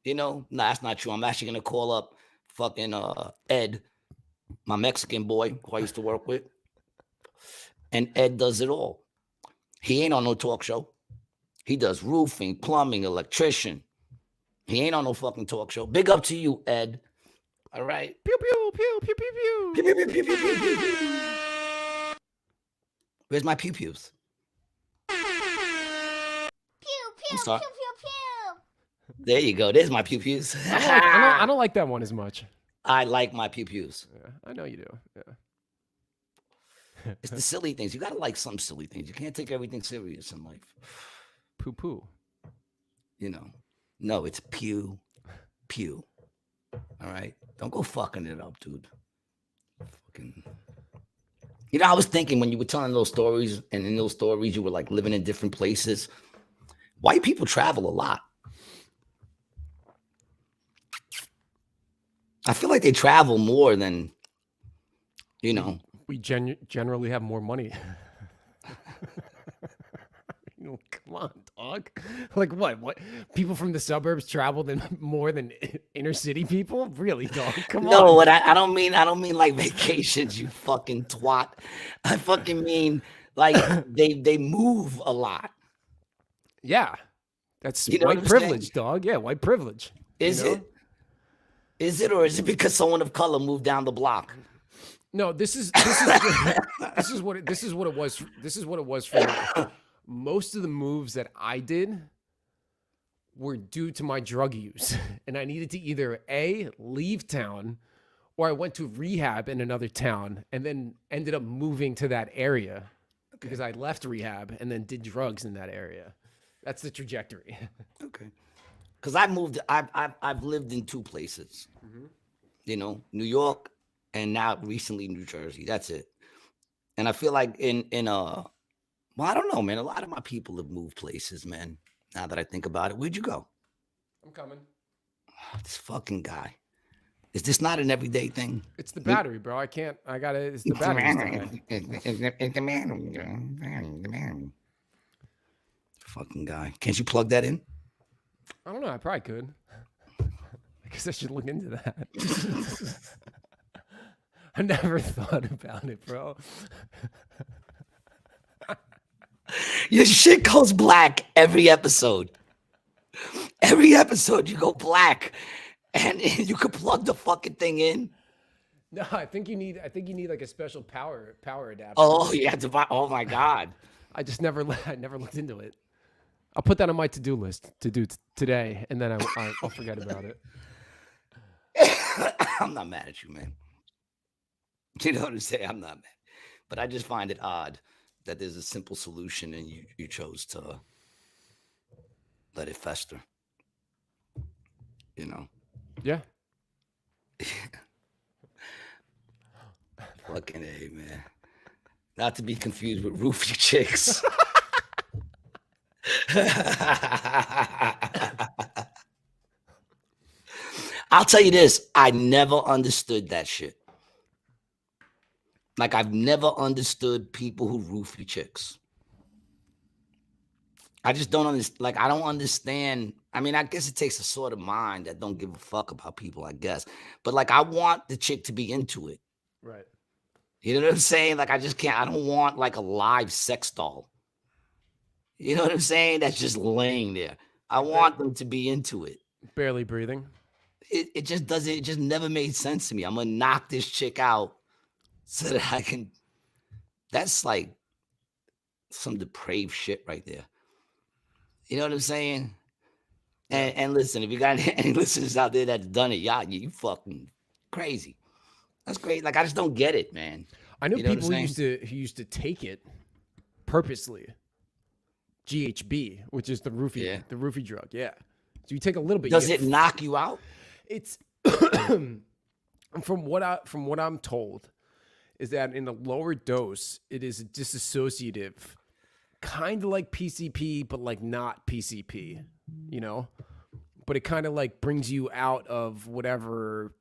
You know, nah, that's not true. I'm actually going to call up fucking Ed, my Mexican boy who I used to work with. And Ed does it all. He ain't on no talk show. He does roofing, plumbing, electrician. He ain't on no fucking talk show. Big up to you, Ed. All right. Pew, pew, pew, pew, pew, pew. Pew, pew, pew, pew, pew, pew, pew, pew. Where's my pew-pews? Pew, pew, sorry. pew, pew, pew. There you go. There's my pew-pews. I don't like that one as much. I like my pew-pews. Yeah, I know you do. Yeah. It's the silly things. You got to like some silly things. You can't take everything serious in life. Poo-poo. You know. No, it's pew. All right? Don't go fucking it up, dude. Fucking. You know, I was thinking when you were telling those stories, and in those stories you were like living in different places. White people travel a lot. I feel like they travel more than, you know. We generally have more money. Come on, dog. Like what? People from the suburbs travel more than inner city people? Really, dog? Come on. No, what I don't mean like vacations, you fucking twat. I fucking mean like they move a lot. Yeah. That's you know white privilege, dog. Yeah, white privilege. Is it? Is it, or is it because someone of color moved down the block? No, this is what it was for me. Most of the moves that I did were due to my drug use, and I needed to either A, leave town, or I went to rehab in another town and then ended up moving to that area because I left rehab and then did drugs in that area. That's the trajectory. Okay. Because I've lived in two places. You know, New York and now recently New Jersey. That's it. And I feel like well, I don't know, man. A lot of my people have moved places, man. Now that I think about it, where'd you go? I'm coming. This fucking guy. Is this not an everyday thing? It's the battery, bro. It's the battery. It's the man. Fucking guy. Can't you plug that in? I don't know. I probably could. I guess I should look into that. I never thought about it, bro. Your shit goes black every episode. Every episode you go black, and you could plug the fucking thing in. No, I think you need like a special power adapter. Oh, you have to buy. Oh my god. I never looked into it. I'll put that on my to-do list to do today, and then I'll forget about it. I'm not mad at you, man. You know what I'm saying? I'm not mad, but I just find it odd that there's a simple solution and you chose to let it fester. You know? Yeah. Fucking A, man. Not to be confused with roofie chicks. I'll tell you this. I never understood that shit. Like, I've never understood people who roofie chicks. I just don't understand. Like, I don't understand. I mean, I guess it takes a sort of mind that don't give a fuck about people, I guess. But, like, I want the chick to be into it. Right. You know what I'm saying? Like, I just can't. I don't want, like, a live sex doll. You know what I'm saying? That's just laying there. I want them to be into it. Barely breathing. It just doesn't. It just never made sense to me. I'm going to knock this chick out so that I can. That's like some depraved shit right there. You know what I'm saying? And listen, if you got any listeners out there that's done it, y'all, you fucking crazy. That's great. Like, I just don't get it, man. I know, You know people who used to take it purposely. GHB, which is the roofie drug. Yeah. So you take a little bit. Does it knock you out? It's from what I'm told is that in a lower dose, it is disassociative, kind of like PCP, but like not PCP, you know? But it kind of like brings you out of whatever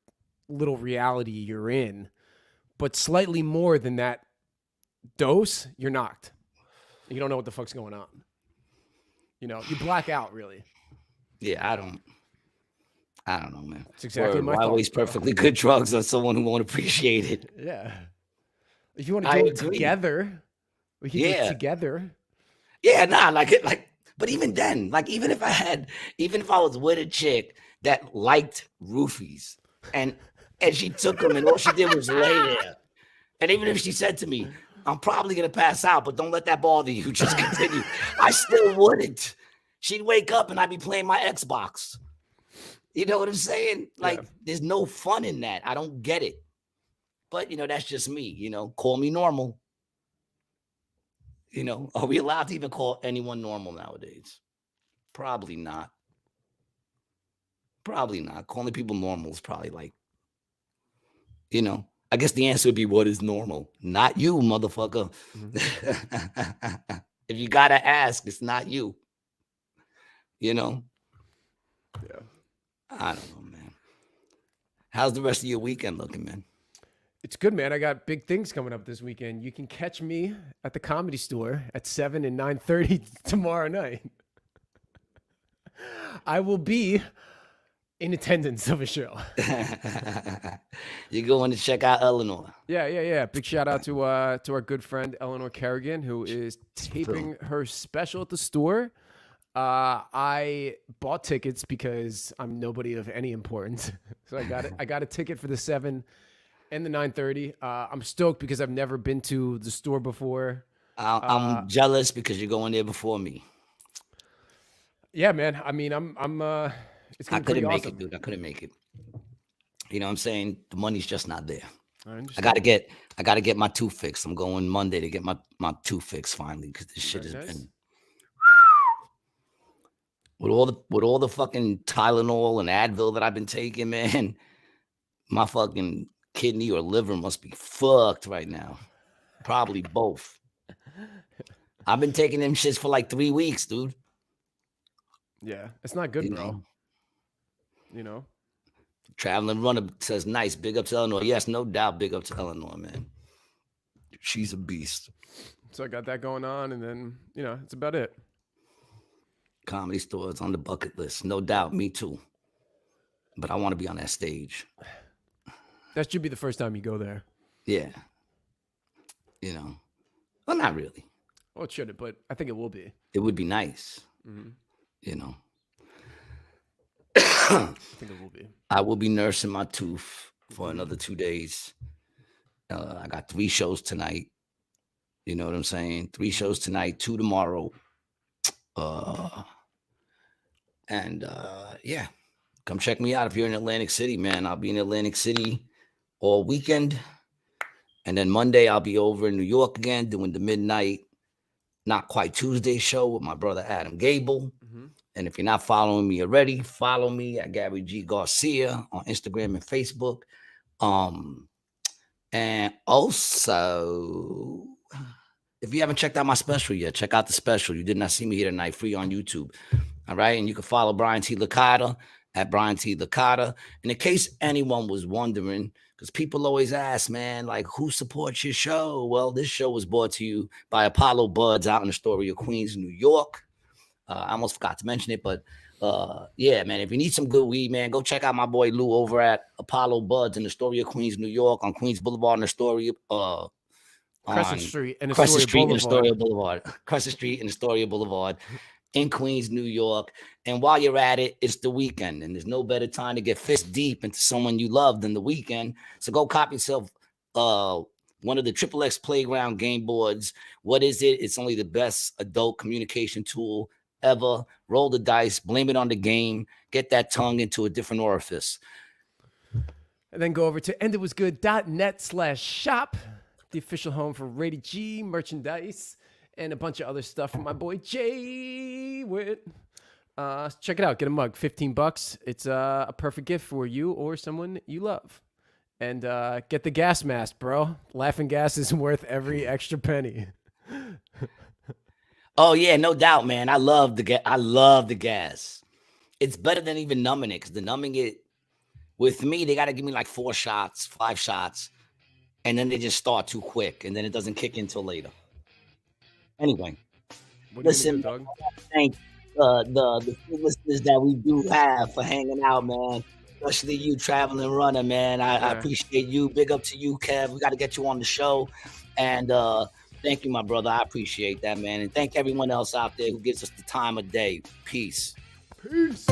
little reality you're in, but slightly more than that dose, you're knocked. You don't know what the fuck's going on. You know, you black out, really. Yeah, I don't know, man. It's exactly my why thought. waste perfectly good drugs on someone who won't appreciate it? Yeah. If you want to do it together, we can do it together. Yeah, nah, but even then, like, even if I was with a chick that liked roofies and she took them and all she did was lay there, and even if she said to me, I'm probably going to pass out, but don't let that bother you. Just continue. I still wouldn't. She'd wake up and I'd be playing my Xbox. You know what I'm saying? Like, There's no fun in that. I don't get it. But, you know, that's just me. You know, call me normal. You know, are we allowed to even call anyone normal nowadays? Probably not. Probably not. Calling people normal is probably like, you know, I guess the answer would be, what is normal? Not you, motherfucker. Mm-hmm. If you got to ask, it's not you. You know? Yeah. I don't know, man. How's the rest of your weekend looking, man? It's good, man. I got big things coming up this weekend. You can catch me at the Comedy Store at 7 and 9:30 tomorrow night. I will be in attendance of a show. You're going to check out Eleanor. Yeah. Big shout out to our good friend Eleanor Kerrigan, who is taping her special at the store. I bought tickets because I'm nobody of any importance. So I got a ticket for the 7. And the 9:30. I'm stoked because I've never been to the store before. I'm jealous because you're going there before me. Yeah, man. I mean, I'm. It's I gonna be pretty couldn't make awesome. it, dude. I couldn't make it. You know what I'm saying? The money's just not there. I I understand. gotta get my tooth fixed. I'm going Monday to get my tooth fixed finally because this shit has Very nice. been with all the fucking Tylenol and Advil that I've been taking, man. My fucking kidney or liver must be fucked right now. Probably both. I've been taking them shits for like 3 weeks, dude. Yeah, it's not good, You bro. know, You know. Traveling Runner says nice. Big up to Eleanor. Yes, no doubt. Big up to Eleanor, man. She's a beast. So I got that going on, and then it's about it. Comedy Stores on the bucket list. No doubt. Me too. But I want to be on that stage. That should be the first time you go there. Yeah. You know. Well, not really. Well, it shouldn't, but I think it will be. It would be nice. Mm-hmm. You know. I think it will be. I will be nursing my tooth for another 2 days. I got 3 shows tonight. You know what I'm saying? 3 shows tonight, 2 tomorrow. Yeah, come check me out if you're in Atlantic City, man. I'll be in Atlantic City all weekend. And then Monday, I'll be over in New York again doing the midnight, not quite Tuesday show with my brother Adam Gable. Mm-hmm. And if you're not following me already, follow me at Gary G. Garcia on Instagram and Facebook. And also, if you haven't checked out my special yet, check out the special. You did not see me here tonight, free on YouTube. All right. And you can follow Brian T. Licata at Brian T. Licata. And in case anyone was wondering, because people always ask, man, like, who supports your show? Well, this show was brought to you by Apollo Buds out in Astoria, Queens, New York. I almost forgot to mention it, but yeah, man, if you need some good weed, man, go check out my boy Lou over at Apollo Buds in Astoria, Queens, New York, on Queens Boulevard in Astoria. Crescent Street and Crescent Street and Boulevard. Astoria Boulevard. Crescent Street and Astoria Boulevard in Queens, New York. And while you're at it, it's the weekend, and there's no better time to get fist deep into someone you love than the weekend. So go cop yourself one of the XXX Playground game boards. What is it? It's only the best adult communication tool ever. Roll the dice, blame it on the game, get that tongue into a different orifice. And then go over to enditwasgood.net/shop, the official home for Rated G merchandise and a bunch of other stuff from my boy Jay Witt. Check it out. Get a mug, $15. It's a perfect gift for you or someone you love. And get the gas mask, bro. Laughing gas is worth every extra penny. Oh yeah, no doubt, man. I love the gas. It's better than even numbing it, because the numbing it with me, they got to give me like 4 shots, 5 shots, and then they just start too quick, and then it doesn't kick in till later. Anyway, listen, thank the few listeners that we do have for hanging out, man. Especially you, Traveling Runner, man. I appreciate you. Big up to you, Kev. We got to get you on the show, and thank you, my brother. I appreciate that, man. And thank everyone else out there who gives us the time of day. Peace. Peace.